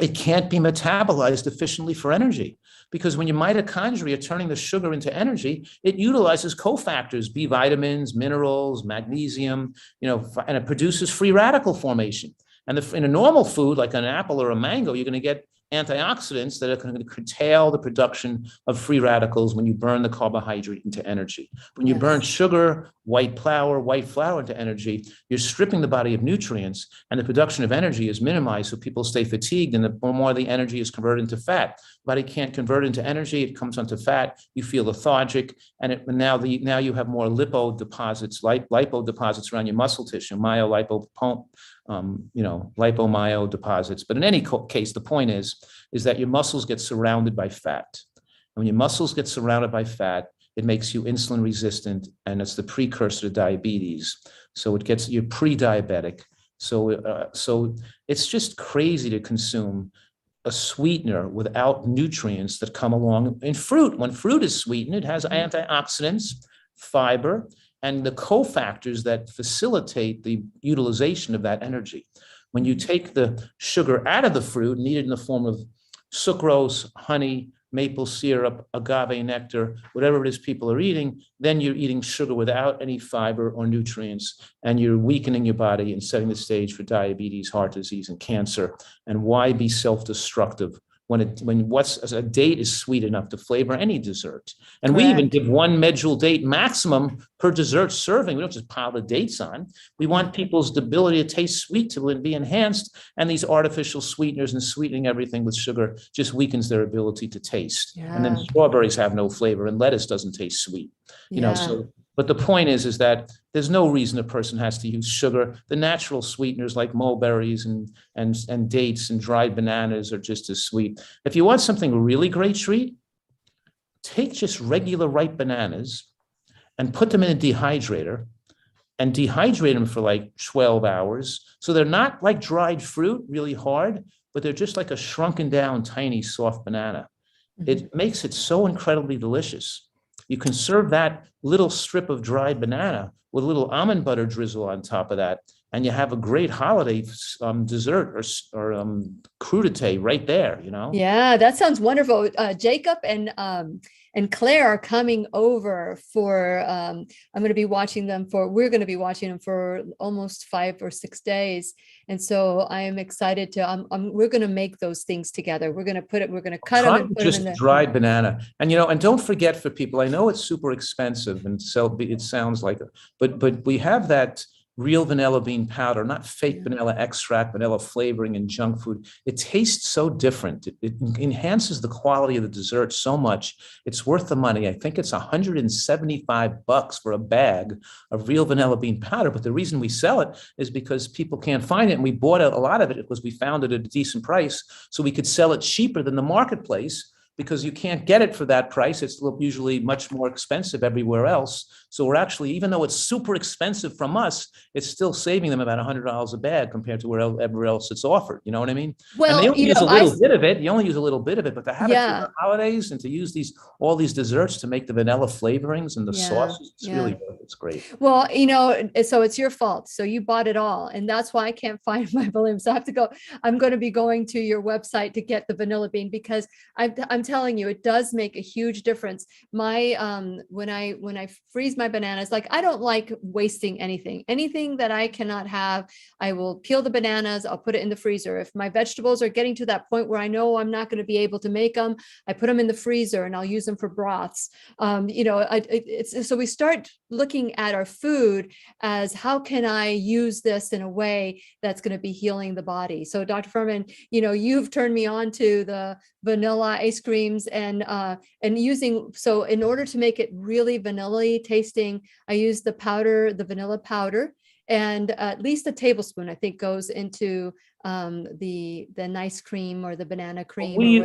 it can't be metabolized efficiently for energy, because when your mitochondria are turning the sugar into energy, it utilizes cofactors, B vitamins, minerals, magnesium, and it produces free radical formation. And in a normal food, like an apple or a mango, you're going to get antioxidants that are going to curtail the production of free radicals when you burn the carbohydrate into energy. When you burn sugar, white flour into energy, you're stripping the body of nutrients, and the production of energy is minimized, so people stay fatigued, and the more the energy is converted into fat. The body can't convert it into energy, it comes onto fat, you feel lethargic, and now you have more lipo deposits around your muscle tissue, lipomyo deposits. But in any case, the point is that your muscles get surrounded by fat. And when your muscles get surrounded by fat, it makes you insulin resistant, and it's the precursor to diabetes. So it gets you pre-diabetic. So it's just crazy to consume a sweetener without nutrients that come along in fruit. When fruit is sweetened, it has antioxidants, fiber, and the cofactors that facilitate the utilization of that energy. When you take the sugar out of the fruit and eat it in the form of sucrose, honey, maple syrup, agave nectar, whatever it is people are eating, then you're eating sugar without any fiber or nutrients, and you're weakening your body and setting the stage for diabetes, heart disease, and cancer. And why be self-destructive when what's a date is sweet enough to flavor any dessert? And we even give one medjool date maximum per dessert serving. We don't just pile the dates on. We want people's ability to taste sweet to be enhanced, and these artificial sweeteners and sweetening everything with sugar just weakens their ability to taste. And then strawberries have no flavor, and lettuce doesn't taste sweet. You know, so but the point is that there's no reason a person has to use sugar. The natural sweeteners like mulberries and dates and dried bananas are just as sweet. If you want something really great treat, take just regular ripe bananas and put them in a dehydrator and dehydrate them for like 12 hours. So they're not like dried fruit, really hard, but they're just like a shrunken down, tiny, soft banana. It makes it so incredibly delicious. You can serve that little strip of dried banana with a little almond butter drizzle on top of that, and you have a great holiday dessert or crudité right there, you know? Yeah, that sounds wonderful. Jacob and Claire are coming over for, we're going to be watching them for almost 5 or 6 days. And so I am excited to, we're going to make those things together. We're going to cut them and put them in the dried banana. And, you know, and don't forget for people, I know it's super expensive and so it sounds like, but we have that real vanilla bean powder, not fake vanilla extract, vanilla flavoring in junk food. It tastes so different. It enhances the quality of the dessert so much. It's worth the money. I think it's $175 for a bag of real vanilla bean powder. But the reason we sell it is because people can't find it. And we bought a lot of it because we found it at a decent price. So we could sell it cheaper than the marketplace, because you can't get it for that price. It's usually much more expensive everywhere else. So we're actually, even though it's super expensive from us, it's still saving them about $100 a bag compared to wherever else it's offered. You know what I mean? Well, and they only use a little bit of it. You only use a little bit of it, but to have it for the holidays and to use all these desserts to make the vanilla flavorings and the sauces, it's great. Well, you know, so it's your fault. So you bought it all. And that's why I can't find my balloons. So I'm going to be going to your website to get the vanilla bean, because I'm telling you, it does make a huge difference. My when I freeze my bananas, like, I don't like wasting anything that I cannot have. I will peel the bananas, I'll put it in the freezer. If my vegetables are getting to that point where I know I'm not going to be able to make them, I put them in the freezer and I'll use them for broths. You know, so we start looking at our food as, how can I use this in a way that's going to be healing the body? So Dr. Fuhrman, you know, you've turned me on to the vanilla ice creams and using, so in order to make it really vanilla tasting, I use the vanilla powder, and at least a tablespoon, I think, goes into the nice cream or the banana cream. You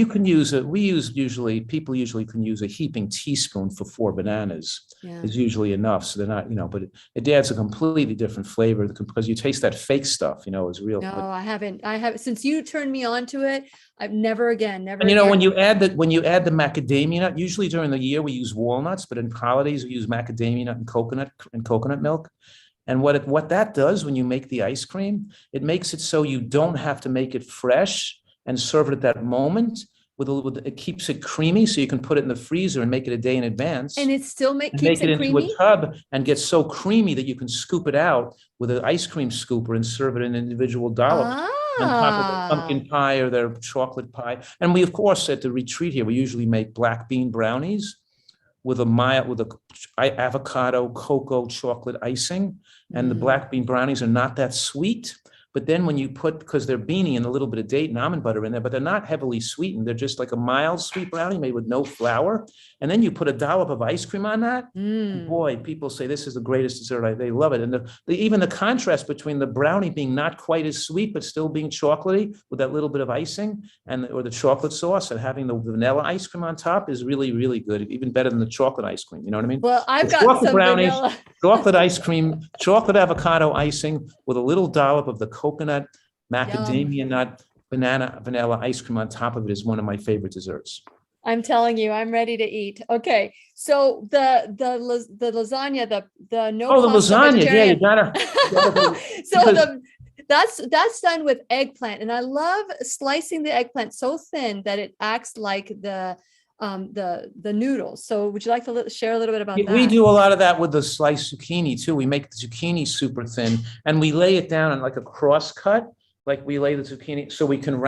can use it. People usually can use a heaping teaspoon for 4 bananas is usually enough. So they're not, you know, but it adds a completely different flavor because you taste that fake stuff, you know, is real. No, I haven't, since you turned me on to it, I've never again. And you know, when you add the macadamia nut, usually during the year we use walnuts, but in holidays we use macadamia nut and coconut milk. And what that does when you make the ice cream, it makes it so you don't have to make it fresh and serve it at that moment. It keeps it creamy, so you can put it in the freezer and make it a day in advance. And it still keeps it into creamy? a tub and gets so creamy that you can scoop it out with an ice cream scooper and serve it in individual dollops on top of the pumpkin pie or their chocolate pie. And we, of course, at the retreat here, we usually make black bean brownies with avocado, cocoa, chocolate icing. And the black bean brownies are not that sweet, But then when you put, because they're beanie and a little bit of date and almond butter in there, but they're not heavily sweetened. They're just like a mild sweet brownie made with no flour. And then you put a dollop of ice cream on that. And boy, people say this is the greatest dessert. They love it. And even the contrast between the brownie being not quite as sweet, but still being chocolatey with that little bit of icing or the chocolate sauce, and having the vanilla ice cream on top is really, really good. Even better than the chocolate ice cream. You know what I mean? Well, I've got Chocolate some brownies, vanilla. chocolate ice cream, chocolate avocado icing with a little dollop of the coconut, macadamia nut, vanilla ice cream on top of it is one of my favorite desserts. I'm telling you, I'm ready to eat. Okay, so the lasagna, the no. The lasagna, yeah, you gotta. So that's done with eggplant, and I love slicing the eggplant so thin that it acts like the noodles. So would you like to share a little bit about that? We do a lot of that with the sliced zucchini too. We make the zucchini super thin and we lay it down in like a cross cut. Like we lay the zucchini so we can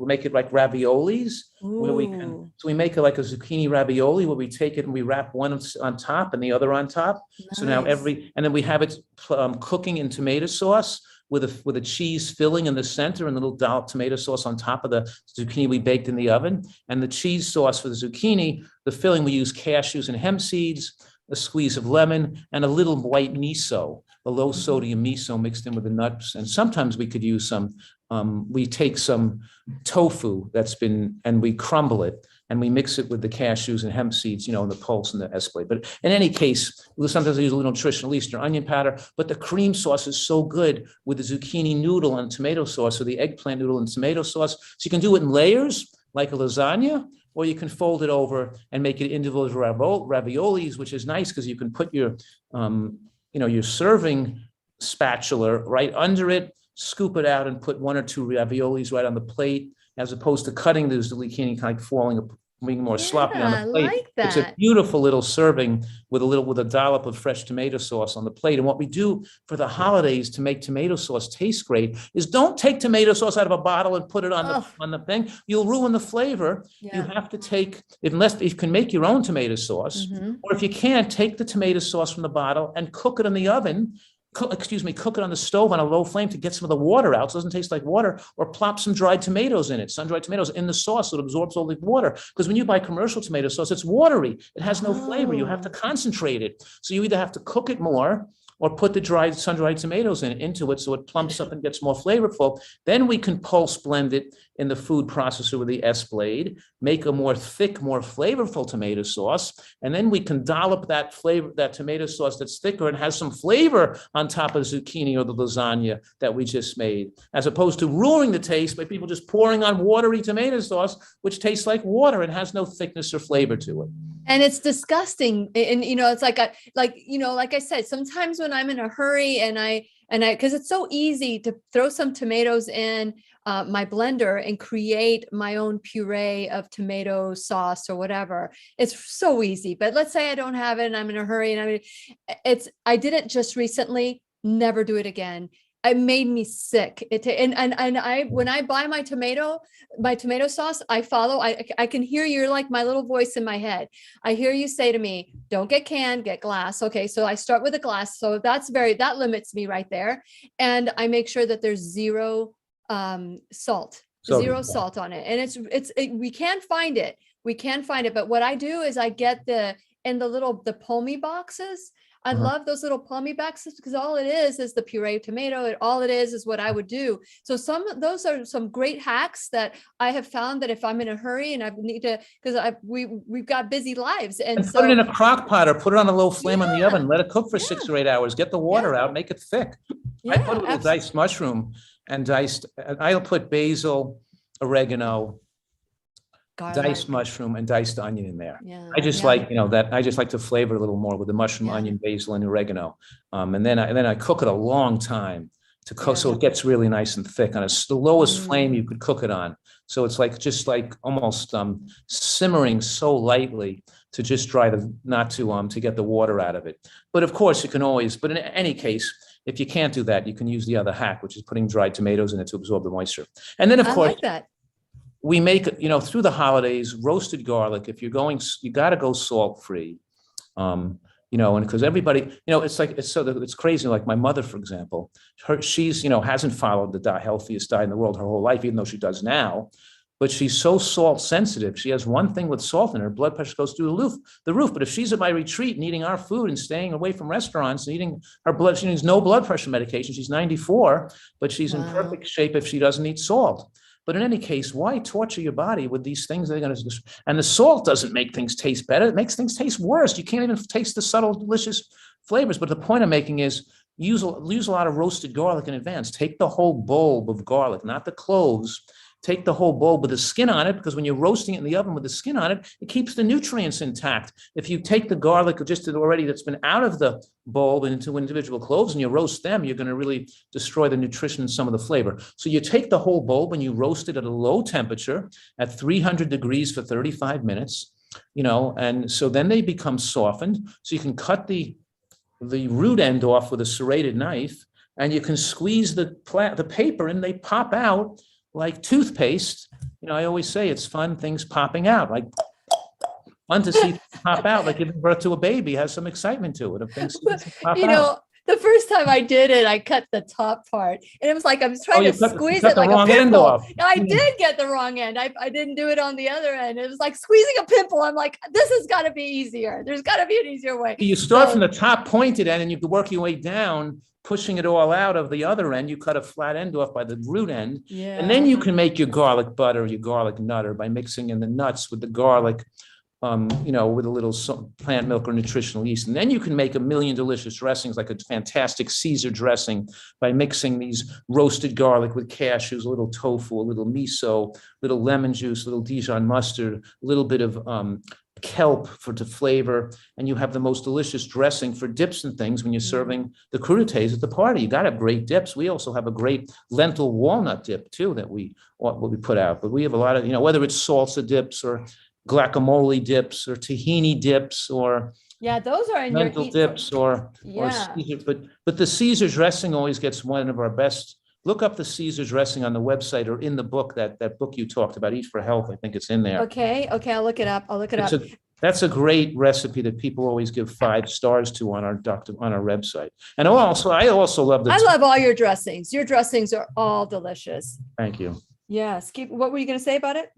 make it like raviolis. Where we make it like a zucchini ravioli where we take it and we wrap one on top and the other on top. Nice. So now and then we have it cooking in tomato sauce with a cheese filling in the center and a little dollop tomato sauce on top of the zucchini we baked in the oven. And the cheese sauce for the zucchini, the filling, we use cashews and hemp seeds, a squeeze of lemon, and a little white miso, a low sodium miso mixed in with the nuts. And sometimes we could use we take some tofu and we crumble it and we mix it with the cashews and hemp seeds, and the pulse and the esplade. But in any case, sometimes I use a little nutritional yeast or onion powder, but the cream sauce is so good with the zucchini noodle and tomato sauce or the eggplant noodle and tomato sauce. So you can do it in layers like a lasagna, or you can fold it over and make it individual raviolis, which is nice because you can put your serving spatula right under it, scoop it out and put one or two raviolis right on the plate, as opposed to cutting the zucchini kind of being more sloppy on the plate. I like that. It's a beautiful little serving with a dollop of fresh tomato sauce on the plate. And what we do for the holidays to make tomato sauce taste great is don't take tomato sauce out of a bottle and put it on the thing. You'll ruin the flavor. Yeah. You have to take, unless you can make your own tomato sauce, or if you can't, take the tomato sauce from the bottle and cook it in the oven. Cook it on the stove on a low flame to get some of the water out so it doesn't taste like water, or plop some dried tomatoes in it, sun-dried tomatoes in the sauce so it absorbs all the water. Because when you buy commercial tomato sauce, it's watery. It has no flavor. You have to concentrate it. So you either have to cook it more or put the sun-dried tomatoes into it so it plumps up and gets more flavorful. Then we can pulse blend it in the food processor with the S-Blade, make a more thick, more flavorful tomato sauce, and then we can dollop that tomato sauce that's thicker and has some flavor on top of zucchini or the lasagna that we just made, as opposed to ruining the taste by people just pouring on watery tomato sauce, which tastes like water and has no thickness or flavor to it. And it's disgusting. And, it's like I said, sometimes when I'm in a hurry because it's so easy to throw some tomatoes in my blender and create my own puree of tomato sauce or whatever. It's so easy. But let's say I don't have it and I'm in a hurry I did it just recently, never do it again. It made me sick. When I buy my tomato sauce, I can hear you're like my little voice in my head. I hear you say to me, don't get canned, get glass. Okay. So I start with a glass. So that limits me right there. And I make sure that there's zero salt on it. And we can find it. But what I do is I get the Palmy boxes. I love those little Palmy boxes because all it is the puree of tomato. All it is what I would do. So those are some great hacks that I have found that if I'm in a hurry and I need to, because we've got busy lives. And so put it in a crock pot or put it on a low flame on the oven. Let it cook for 6 or 8 hours. Get the water out, make it thick. I put a little diced mushroom and I'll put basil, oregano, garlic, diced mushroom, and diced onion in there. Yeah, I just like I just like to flavor a little more with the mushroom, onion, basil, and oregano. And then I cook it a long time to cook, so it gets really nice and thick on the lowest flame you could cook it on. So it's like almost simmering so lightly to just to get the water out of it. But of course you can always. But in any case, if you can't do that, you can use the other hack, which is putting dried tomatoes in it to absorb the moisture. And then of course. Like that. We make, through the holidays, roasted garlic. If you're going, you got to go salt free. and because everybody, it's like, it's crazy. Like my mother, for example, she's, hasn't followed the healthiest diet in the world her whole life, even though she does now. But she's so salt sensitive. She has one thing with salt in her, blood pressure goes through the roof. But if she's at my retreat and eating our food and staying away from restaurants and eating she needs no blood pressure medication. She's 94, but she's in perfect shape if she doesn't eat salt. But in any case, why torture your body with these things that are going to, and the salt doesn't make things taste better. It makes things taste worse. You can't even taste the subtle, delicious flavors. But the point I'm making is use a lot of roasted garlic in advance. Take the whole bulb of garlic, not the cloves. Take the whole bulb with the skin on it, because when you're roasting it in the oven with the skin on it, it keeps the nutrients intact. If you take the garlic just already that's been out of the bulb into individual cloves and you roast them, you're going to really destroy the nutrition and some of the flavor. So you take the whole bulb and you roast it at a low temperature at 300 degrees for 35 minutes, and so then they become softened. So you can cut the root end off with a serrated knife, and you can squeeze the paper and they pop out like toothpaste. I always say it's fun, things popping out, like fun to see pop out, like giving birth to a baby has some excitement to it. If things pop out. The first time I did it, I cut the top part, and it was like I was trying to squeeze it like a pimple. I did get the wrong end. I didn't do it on the other end. It was like squeezing a pimple. I'm like, this has got to be easier. There's got to be an easier way. You start from the top pointed end, and you can work your way down, pushing it all out of the other end. You cut a flat end off by the root end. Yeah. And then you can make your garlic butter, your garlic nutter by mixing in the nuts with the garlic, with a little plant milk or nutritional yeast. And then you can make a million delicious dressings, like a fantastic Caesar dressing, by mixing these roasted garlic with cashews, a little tofu, a little miso, a little lemon juice, a little Dijon mustard, a little bit of kelp to flavor, and you have the most delicious dressing for dips and things when you're serving the crudités at the party. You got to have great dips. We also have a great lentil walnut dip too that we put out. But we have a lot of, whether it's salsa dips or guacamole dips or tahini dips or those are in lentil dips or Caesar. But the Caesar dressing always gets one of our best. Look up the Caesar dressing on the website or in the book, that book you talked about, Eat for Health. I think it's in there. Okay. I'll look it up. That's a great recipe that people always give 5 stars to on our website. And I also love this. I love all your dressings. Your dressings are all delicious. Thank you. Yes. What were you going to say about it?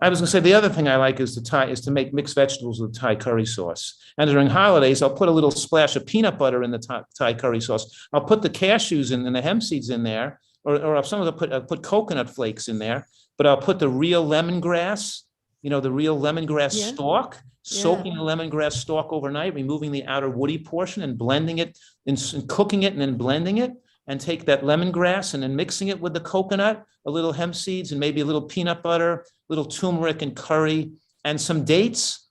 I was going to say the other thing I like is to make mixed vegetables with Thai curry sauce. And during holidays, I'll put a little splash of peanut butter in the Thai curry sauce. I'll put the cashews and the hemp seeds in there, or sometimes I'll put coconut flakes in there. But I'll put the real lemongrass, the real lemongrass stalk, soaking the lemongrass stalk overnight, removing the outer woody portion and blending it and cooking it and then blending it. And take that lemongrass and then mixing it with the coconut, a little hemp seeds and maybe a little peanut butter, a little turmeric and curry and some dates.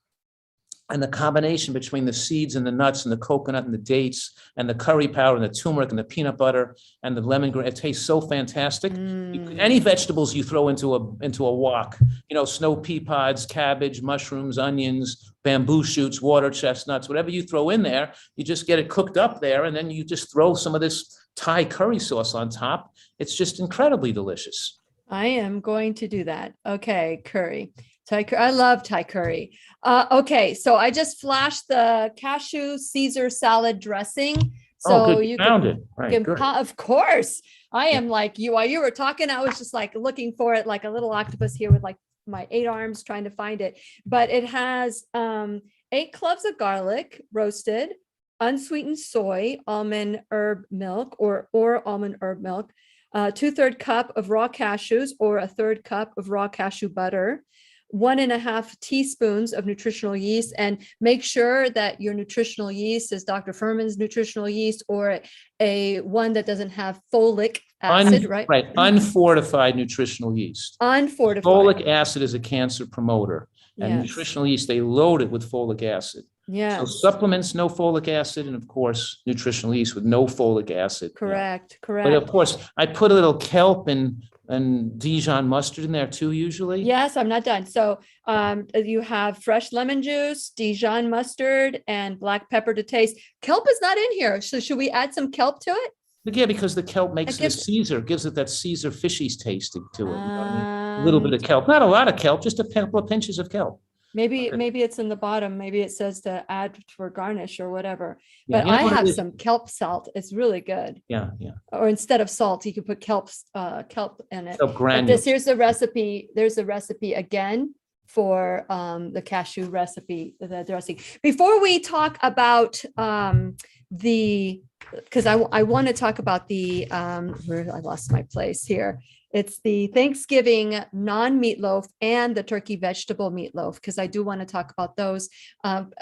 And the combination between the seeds and the nuts and the coconut and the dates and the curry powder and the turmeric and the peanut butter and the lemongrass, it tastes so fantastic. Any vegetables you throw into a wok, snow pea pods, cabbage, mushrooms, onions, bamboo shoots, water chestnuts, whatever you throw in there, you just get it cooked up there. And then you just throw some of this Thai curry sauce on top. It's just incredibly delicious. I am going to do that. Okay, curry. Thai curry. I love Thai curry. Okay, so I just flashed the cashew Caesar salad dressing. So you found it. Right, of course. I am like you. While you were talking, I was just like looking for it like a little octopus here with like my 8 arms trying to find it. But it has 8 cloves of garlic roasted, unsweetened soy, almond herb milk or almond herb milk, 2/3 cup of raw cashews or 1/3 cup of raw cashew butter, 1.5 teaspoons of nutritional yeast, and make sure that your nutritional yeast is Dr. Fuhrman's nutritional yeast or a one that doesn't have folic acid, right? Right. Unfortified nutritional yeast. Unfortified. Folic acid is a cancer promoter. And nutritional yeast, they load it with folic acid. Yeah. So supplements, no folic acid, and of course, nutritional yeast with no folic acid. Correct. But of course, I put a little kelp and Dijon mustard in there too, usually. Yes, I'm not done. So you have fresh lemon juice, Dijon mustard, and black pepper to taste. Kelp is not in here. So should we add some kelp to it? Yeah, because the kelp makes it gives it that Caesar fishy tasting to it. A little bit of kelp, not a lot of kelp, just a couple of pinches of kelp. Maybe it's in the bottom. Maybe it says to add for garnish or whatever. Yeah, But you know I what it have is? some kelp salt. It's really good. Yeah, yeah. Or instead of salt, you could put kelp in it. So But granules. here's the recipe. There's a recipe again for the cashew recipe, the dressing. Before we talk about because I want to talk about the where I lost my place here. It's the Thanksgiving non-meatloaf and the turkey vegetable meatloaf, because I do want to talk about those.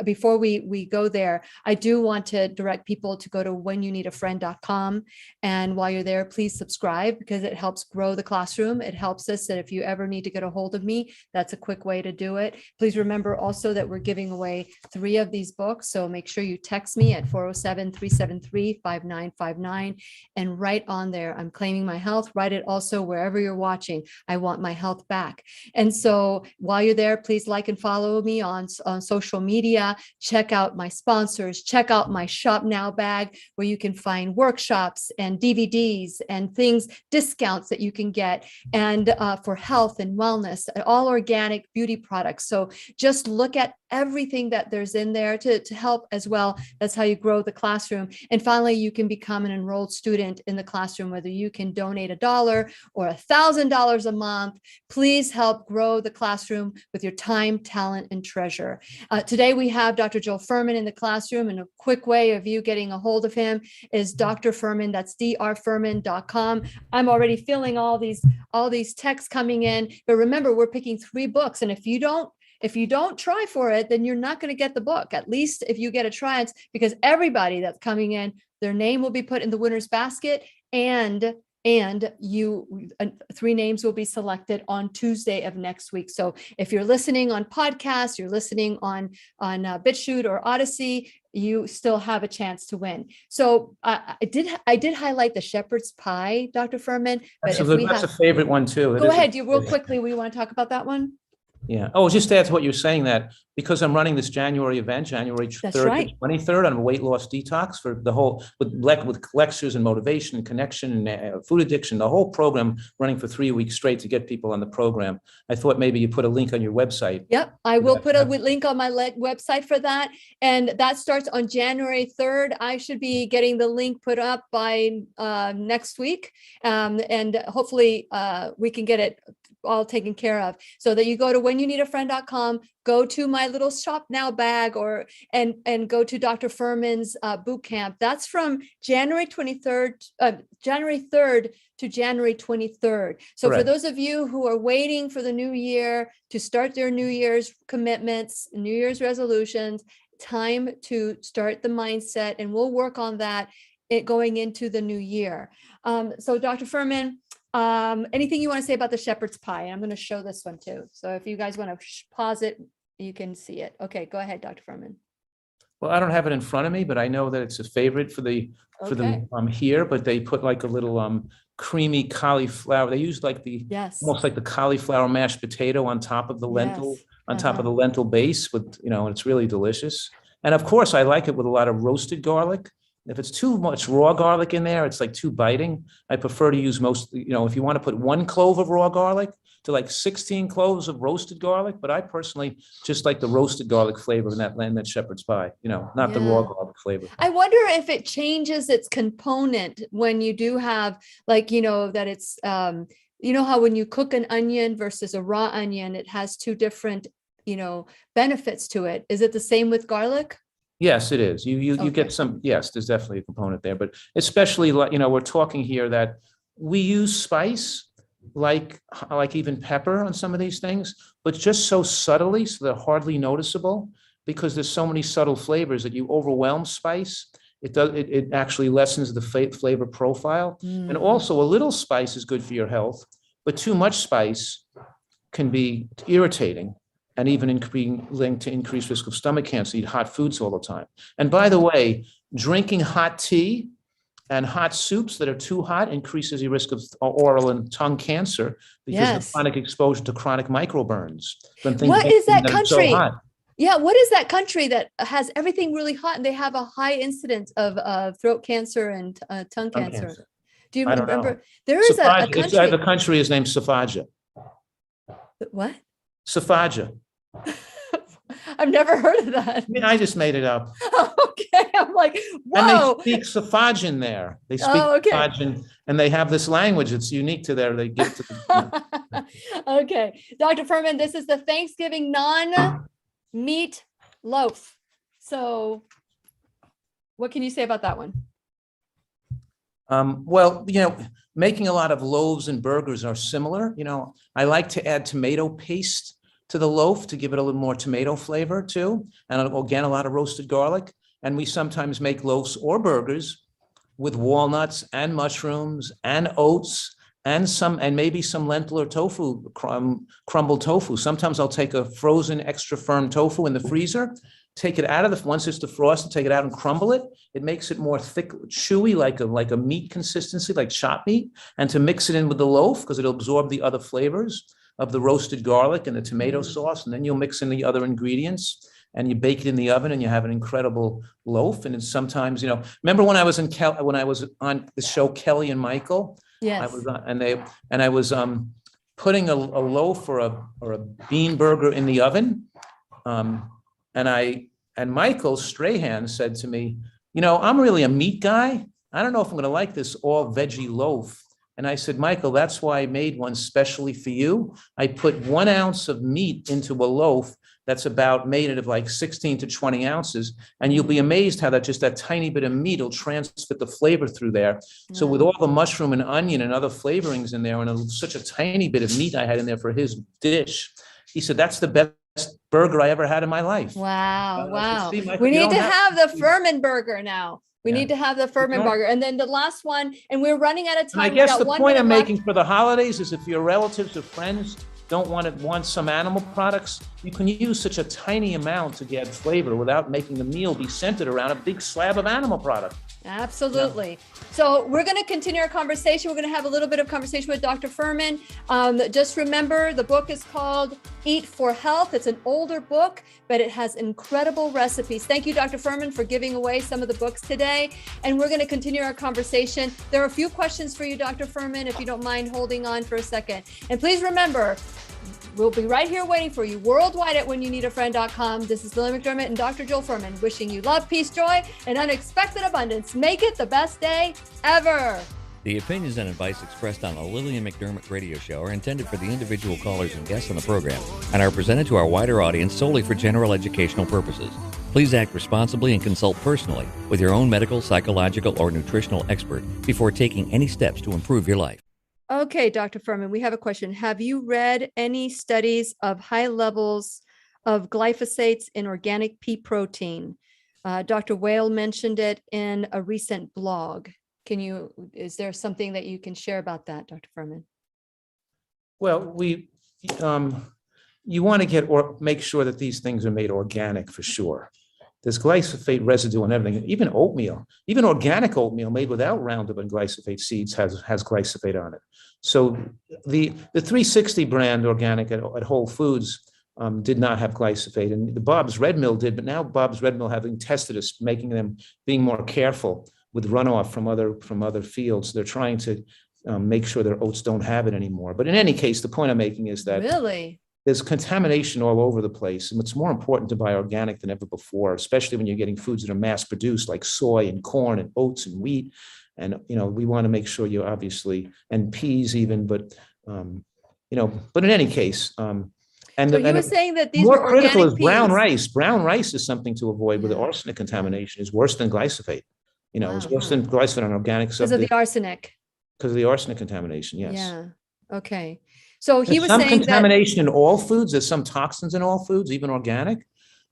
Before we go there, I do want to direct people to go to whenyouneedafriend.com. And while you're there, please subscribe, because it helps grow the classroom. It helps us that if you ever need to get a hold of me, that's a quick way to do it. Please remember also that we're giving away 3 of these books. So make sure you text me at 407-373-5959. And right on there, I'm claiming my health. Write it also wherever you're watching. I want my health back. And so while you're there, please like and follow me on social media. Check out my sponsors. Check out my Shop Now bag, where you can find workshops and DVDs and things, discounts that you can get, and for health and wellness, all organic beauty products. So just look at everything that there's in there to help as well. That's how you grow the classroom. And finally, you can become an enrolled student in the classroom, whether you can donate $1 or $1,000 a month. Please help grow the classroom with your time, talent, and treasure. Today, we have Dr. Joel Fuhrman in the classroom, and a quick way of you getting a hold of him is Dr. Fuhrman. That's drfuhrman.com. I'm already feeling all these texts coming in, but remember, we're picking 3 books. And if you don't try for it, then you're not going to get the book. At least if you get a try, it's because everybody that's coming in, their name will be put in the winner's basket, and 3 names will be selected on Tuesday of next week. So if you're listening on podcast, you're listening on BitChute or Odyssey, you still have a chance to win. So I did highlight the shepherd's pie, Dr. Fuhrman. But That's a favorite one too. Go ahead, you real quickly. We want to talk about that one. Yeah. Oh, just to add to what you're saying, that because I'm running this January event, January 3rd to 23rd, on a weight loss detox for the whole, with lectures and motivation and connection and food addiction, the whole program running for 3 weeks straight to get people on the program. I thought maybe you put a link on your website. Yep. I will put a link on my website for that. And that starts on January 3rd. I should be getting the link put up by next week. And hopefully we can get it all taken care of, so that you go to whenyouneedafriend.com, go to my little Shop Now bag, and go to Dr. Fuhrman's boot camp. That's from January 3rd to January 23rd. So Correct. For those of you who are waiting for the new year to start their New Year's commitments, New Year's resolutions, time to start the mindset, and we'll work on that going into the new year. So Dr. Fuhrman, anything you want to say about the shepherd's pie? I'm going to show this one too. So if you guys want to pause it, you can see it. Okay, go ahead, Dr. Fuhrman. Well, I don't have it in front of me, but I know that it's a favorite for the here. But they put like a little creamy cauliflower. They use like almost like the cauliflower mashed potato on top of the lentil, top of the lentil base with, and it's really delicious. And of course, I like it with a lot of roasted garlic. If it's too much raw garlic in there, it's like too biting. I prefer to use if you want to put 1 clove of raw garlic to like 16 cloves of roasted garlic. But I personally just like the roasted garlic flavor in that shepherd's pie, not the raw garlic flavor. I wonder if it changes its component when you do have that it's, how when you cook an onion versus a raw onion, it has 2 different, benefits to it. Is it the same with garlic? Yes, it is. You get some, yes, there's definitely a component there, but especially, we're talking here that we use spice, like even pepper on some of these things, but just so subtly, so they're hardly noticeable, because there's so many subtle flavors that you overwhelm spice. It actually lessens the flavor profile. And also a little spice is good for your health, but too much spice can be irritating, and even being linked to increased risk of stomach cancer. Eat hot foods all the time. And by the way, drinking hot tea and hot soups that are too hot increases your risk of oral and tongue cancer, because of chronic exposure to chronic microburns. What is that country? Yeah, what is that country that has everything really hot and they have a high incidence of throat cancer and tongue cancer? Do you remember? There is a country. The country is named Safaja. What? Safaja. I've never heard of that. I mean, I just made it up. Okay, I'm like, And whoa. they speak Safajan there. They speak Oh, okay. Safajan, and they have this language that's unique to their, they give to the, Okay, Dr. Fuhrman, this is the Thanksgiving non-meat loaf. So what can you say about that one? Well, making a lot of loaves and burgers are similar. I like to add tomato paste to the loaf to give it a little more tomato flavor too. And again, a lot of roasted garlic. And we sometimes make loaves or burgers with walnuts and mushrooms and oats and maybe some lentil or tofu, crumbled tofu. Sometimes I'll take a frozen extra firm tofu in the freezer, take it out of once it's defrosted, take it out and crumble it. It makes it more thick, chewy, like a meat consistency, like chopped meat. And to mix it in with the loaf, because it'll absorb the other flavors of the roasted garlic and the tomato sauce. And then you'll mix in the other ingredients and you bake it in the oven and you have an incredible loaf. And it's sometimes, remember when I was on the show Kelly and Michael? Yes. I was I was putting a loaf or a bean burger in the oven. And Michael Strahan said to me, I'm really a meat guy. I don't know if I'm going to like this all veggie loaf. And I said, Michael, that's why I made one specially for you. I put 1 ounce of meat into a loaf that's made of like 16 to 20 ounces. And you'll be amazed how that tiny bit of meat will transfer the flavor through there. So with all the mushroom and onion and other flavorings in there and such a tiny bit of meat I had in there for his dish, he said, that's the best burger I ever had in my life. Wow. Wow. See, Michael, We need to have the Fuhrman burger now. We Yeah. need to have the Fuhrman burger. And then the last one, and we're running out of And time. I We guess got the 1 point I'm minute left. making for the holidays is if your relatives or friends don't want some animal products, you can use such a tiny amount to get flavor without making the meal be centered around a big slab of animal product. Absolutely. So we're going to continue our conversation. We're going to have a little bit of conversation with Dr. Fuhrman. Just remember, the book is called Eat for Health. It's an older book, but it has incredible recipes. Thank you, Dr. Fuhrman, for giving away some of the books today. And we're going to continue our conversation. There are a few questions for you, Dr. Fuhrman, if you don't mind holding on for a second. And please remember, we'll be right here waiting for you worldwide at whenyouneedafriend.com. This is Lillian McDermott and Dr. Joel Fuhrman wishing you love, peace, joy, and unexpected abundance. Make it the best day ever. The opinions and advice expressed on the Lillian McDermott radio show are intended for the individual callers and guests on the program and are presented to our wider audience solely for general educational purposes. Please act responsibly and consult personally with your own medical, psychological, or nutritional expert before taking any steps to improve your life. Okay, Dr. Fuhrman, we have a question. Have you read any studies of high levels of glyphosates in organic pea protein? Dr. Whale mentioned it in a recent blog. Is there something that you can share about that, Dr. Fuhrman? Well, you want to make sure that these things are made organic for sure. There's glyphosate residue in everything, even oatmeal, even organic oatmeal made without Roundup and glyphosate seeds has glyphosate on it. So the 360 brand organic at Whole Foods did not have glyphosate, and the Bob's Red Mill did, but now Bob's Red Mill having tested us, making them being more careful with runoff from other fields. They're trying to make sure their oats don't have it anymore. But in any case, the point I'm making is that Really? there's contamination all over the place, and it's more important to buy organic than ever before, especially when you're getting foods that are mass produced like soy and corn and oats and wheat. And, we want to make sure you obviously, and peas even, but, but in any case, So you were saying that these more were critical organic is brown peas. rice. Brown rice is something to avoid with Yeah. arsenic contamination. Is worse than glyphosate. It's Wow. worse than glyphosate on organic Because of the arsenic. because of the arsenic contamination. Yes. Yeah. Okay. So he There's was some saying that. contamination in all foods. There's some toxins in all foods, even organic.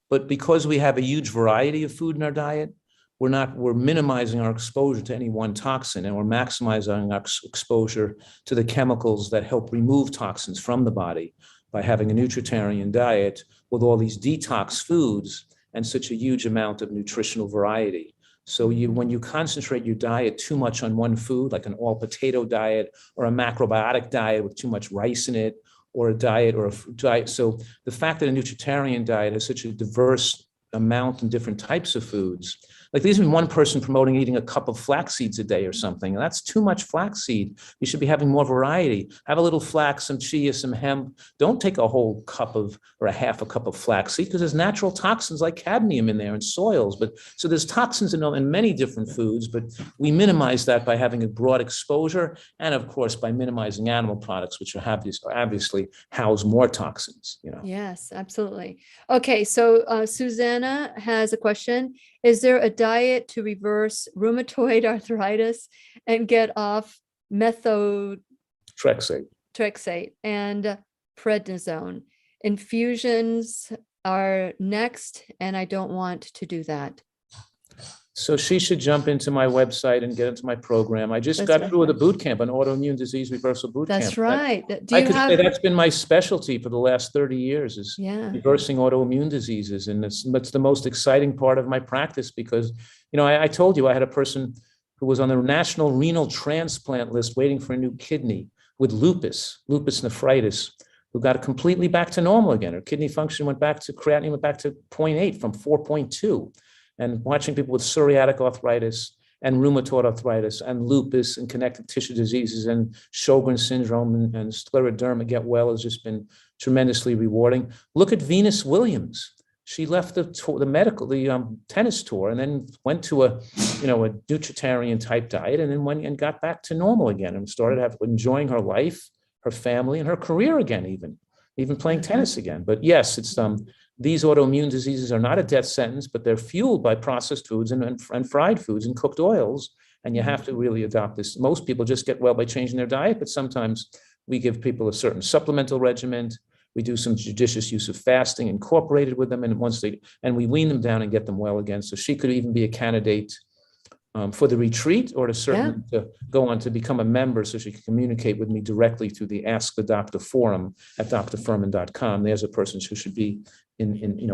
But because we have a huge variety of food in our diet, we're minimizing our exposure to any one toxin, and we're maximizing our exposure to the chemicals that help remove toxins from the body by having a nutritarian diet with all these detox foods and such a huge amount of nutritional variety. So when you concentrate your diet too much on one food, like an all potato diet or a macrobiotic diet with too much rice in it, or a diet or a diet. So the fact that a nutritarian diet has such a diverse amount and different types of foods. Like there's even one person promoting eating a cup of flax seeds a day or something. And that's too much flaxseed. You should be having more variety. Have a little flax, some chia, some hemp. Don't take a whole cup of or a half a cup of flaxseed because there's natural toxins like cadmium in there and soils. But so there's toxins in many different foods, but we minimize that by having a broad exposure. And of course, by minimizing animal products, which are obviously house more toxins, Yes, absolutely. Okay. So Susanna has a question. Is there a diet to reverse rheumatoid arthritis and get off methotrexate and prednisone? Infusions are next, and I don't want to do that. So she should jump into my website and get into my program. I just got through with a boot camp, an autoimmune disease reversal boot camp. That's right. I could say that's been my specialty for the last 30 years is reversing autoimmune diseases. And it's the most exciting part of my practice because, I told you I had a person who was on the national renal transplant list waiting for a new kidney with lupus nephritis, who got completely back to normal again. Her kidney function went back to creatinine, went back to 0.8 from 4.2. And watching people with psoriatic arthritis and rheumatoid arthritis and lupus and connective tissue diseases and Sjogren's syndrome and scleroderma get well has just been tremendously rewarding. Look at Venus Williams. She left the tennis tour and then went to a Nutritarian type diet and then went and got back to normal again and started enjoying her life, her family, and her career again, even playing tennis again. But yes, it's these autoimmune diseases are not a death sentence, but they're fueled by processed foods and fried foods and cooked oils. And you have to really adopt this. Most people just get well by changing their diet, but sometimes we give people a certain supplemental regimen. We do some judicious use of fasting incorporated with them. And we wean them down and get them well again. So she could even be a candidate for the retreat or to go on to become a member so she can communicate with me directly through the Ask the Doctor forum at drfuhrman.com. There's a person who should be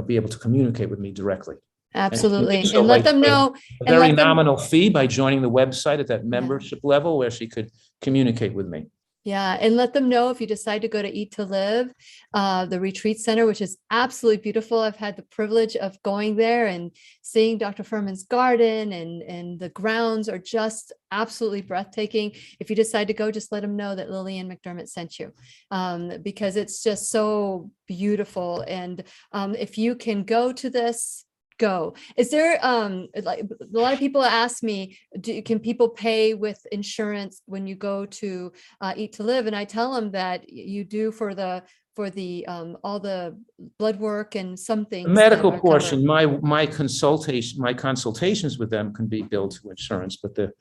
be able to communicate with me directly. Absolutely. And let them know. A very nominal fee by joining the website at that membership level where she could communicate with me. Yeah. And let them know if you decide to go to Eat to Live, the retreat center, which is absolutely beautiful. I've had the privilege of going there and seeing Dr. Fuhrman's garden and the grounds are just absolutely breathtaking. If you decide to go, just let them know that Lillian McDermott sent you because it's just so beautiful. And if you can go to this, go. Is there like a lot of people ask me, can people pay with insurance when you go to Eat to Live? And I tell them that you do for the all the blood work and some things. The medical portion, my consultations with them can be billed to insurance, but the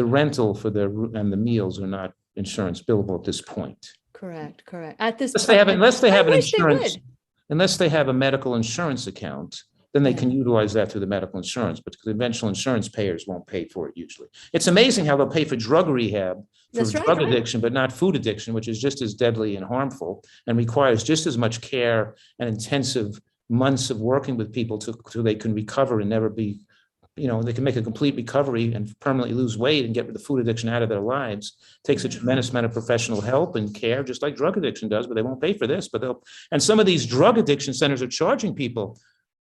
rental for the meals are not insurance billable at this point. Correct. At this unless they have an insurance, unless they have a medical insurance account, then they can utilize that through the medical insurance, but the conventional insurance payers won't pay for it usually. It's amazing how they'll pay for drug rehab for drug addiction, but not food addiction, which is just as deadly and harmful and requires just as much care and intensive months of working with people so they can recover and never be, they can make a complete recovery and permanently lose weight and get the food addiction out of their lives. It takes a tremendous amount of professional help and care, just like drug addiction does, but they won't pay for this. And some of these drug addiction centers are charging people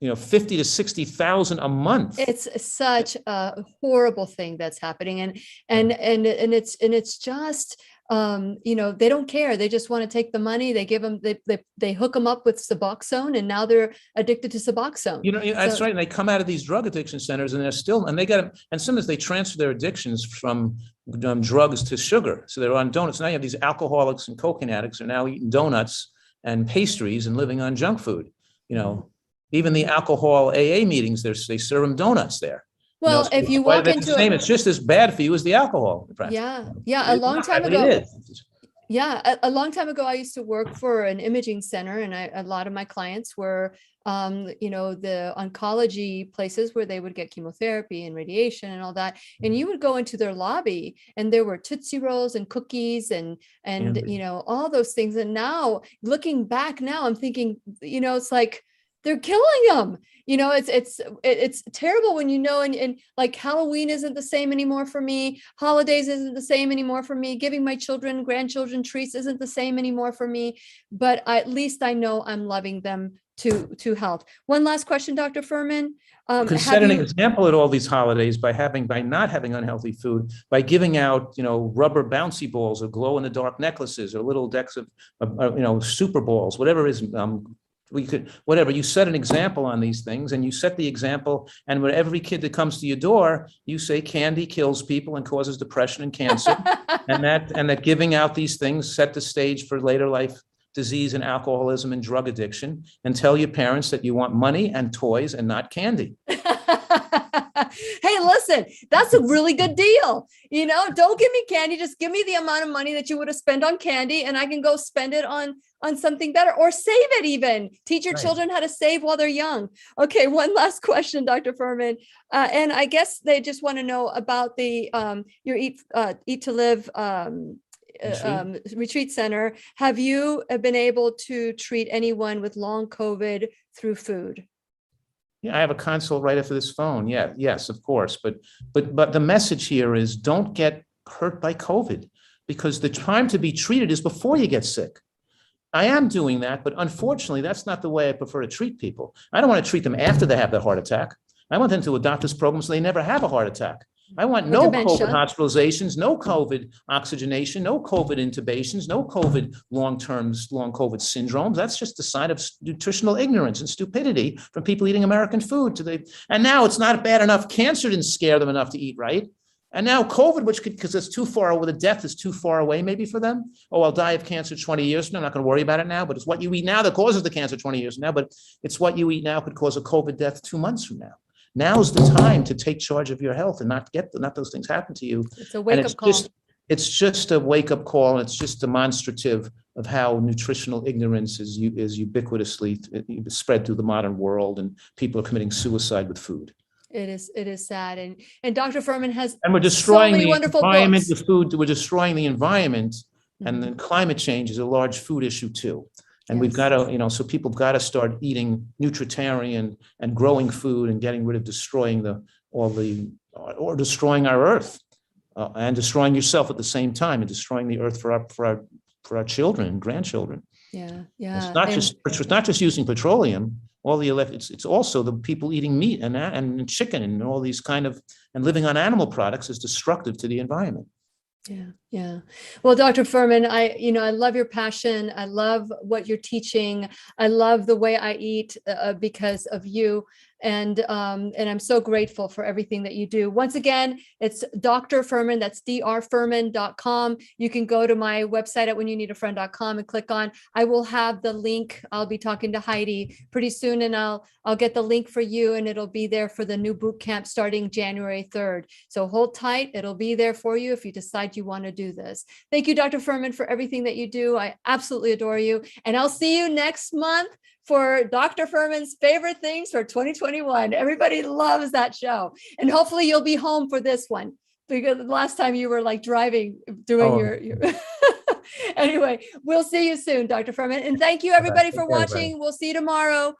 $50,000 to $60,000 a month. It's such a horrible thing that's happening, and it's just they don't care. They just want to take the money. They give them, they hook them up with Suboxone, and now they're addicted to Suboxone. That's right. And they come out of these drug addiction centers, and and sometimes they transfer their addictions from drugs to sugar. So they're on donuts. Now you have these alcoholics and cocaine addicts are now eating donuts and pastries and living on junk food. Even the alcohol AA meetings, they serve them donuts there. Well, if you walk into it's just as bad for you as the alcohol. Yeah. A long time ago. Yeah, a long time ago, I used to work for an imaging center, and a lot of my clients were, the oncology places where they would get chemotherapy and radiation and all that. And you would go into their lobby, and there were Tootsie Rolls and cookies and all those things. And now, looking back now, I'm thinking, it's like, they're killing them. It's terrible when and like Halloween isn't the same anymore for me. Holidays isn't the same anymore for me. Giving my grandchildren treats isn't the same anymore for me. But at least I know I'm loving them to health. One last question, Dr. Fuhrman. You can set an example at all these holidays by not having unhealthy food, by giving out, rubber bouncy balls or glow in the dark necklaces or little decks of super balls, whatever it is. You set an example on these things, and you set the example. And with every kid that comes to your door, you say candy kills people and causes depression and cancer, and that giving out these things set the stage for later life disease and alcoholism and drug addiction, and tell your parents that you want money and toys and not candy. Hey, listen, that's a really good deal. Don't give me candy. Just give me the amount of money that you would have spent on candy, and I can go spend it on something better, or save it even. Teach your children how to save while they're young. Okay, one last question, Dr. Fuhrman. And I guess they just want to know about the your Eat to Live retreat center. Have you been able to treat anyone with long COVID through food? Yeah, I have a consult right after this phone. Yeah, yes, of course. But the message here is don't get hurt by COVID, because the time to be treated is before you get sick. I am doing that, but unfortunately, that's not the way I prefer to treat people. I don't want to treat them after they have their heart attack. I want them to adopt this program so they never have a heart attack. I want no COVID hospitalizations, no COVID oxygenation, no COVID intubations, no COVID long COVID syndromes. That's just a sign of nutritional ignorance and stupidity from people eating American food. And now it's not bad enough. Cancer didn't scare them enough to eat right. And now COVID, because it's too far away, the death is too far away maybe for them. Oh, I'll die of cancer 20 years from now. I'm not going to worry about it now, but it's what you eat now that causes the cancer 20 years from now. But it's what you eat now could cause a COVID death 2 months from now. Now's the time to take charge of your health and not those things happen to you. It's a wake-up call. It's just a wake-up call, and it's just demonstrative of how nutritional ignorance is ubiquitously spread through the modern world, and people are committing suicide with food. It is sad. And Dr. Fuhrman has we're destroying so many the wonderful environment books. with food. We're destroying the environment, and then climate change is a large food issue too. And we've got to, so people have got to start eating Nutritarian and growing food and getting rid of destroying destroying our earth and destroying yourself at the same time, and destroying the earth for our children and grandchildren. Yeah. It's not just using petroleum. It's also the people eating meat and chicken and all these and living on animal products is destructive to the environment. Yeah. Well, Dr. Fuhrman, I love your passion. I love what you're teaching. I love the way I eat because of you. And I'm so grateful for everything that you do. Once again, it's Dr. Fuhrman. That's drfuhrman.com. You can go to my website at whenyouneedafriend.com and click on. I will have the link. I'll be talking to Heidi pretty soon, and I'll get the link for you, and it'll be there for the new boot camp starting January 3rd. So hold tight. It'll be there for you if you decide you want to do this. Thank you, Dr. Fuhrman, for everything that you do. I absolutely adore you. And I'll see you next month for Dr. Fuhrman's favorite things for 2021. Everybody loves that show. And hopefully you'll be home for this one, because the last time you were driving, doing your... Anyway, we'll see you soon, Dr. Fuhrman. And thank you everybody for watching. We'll see you tomorrow.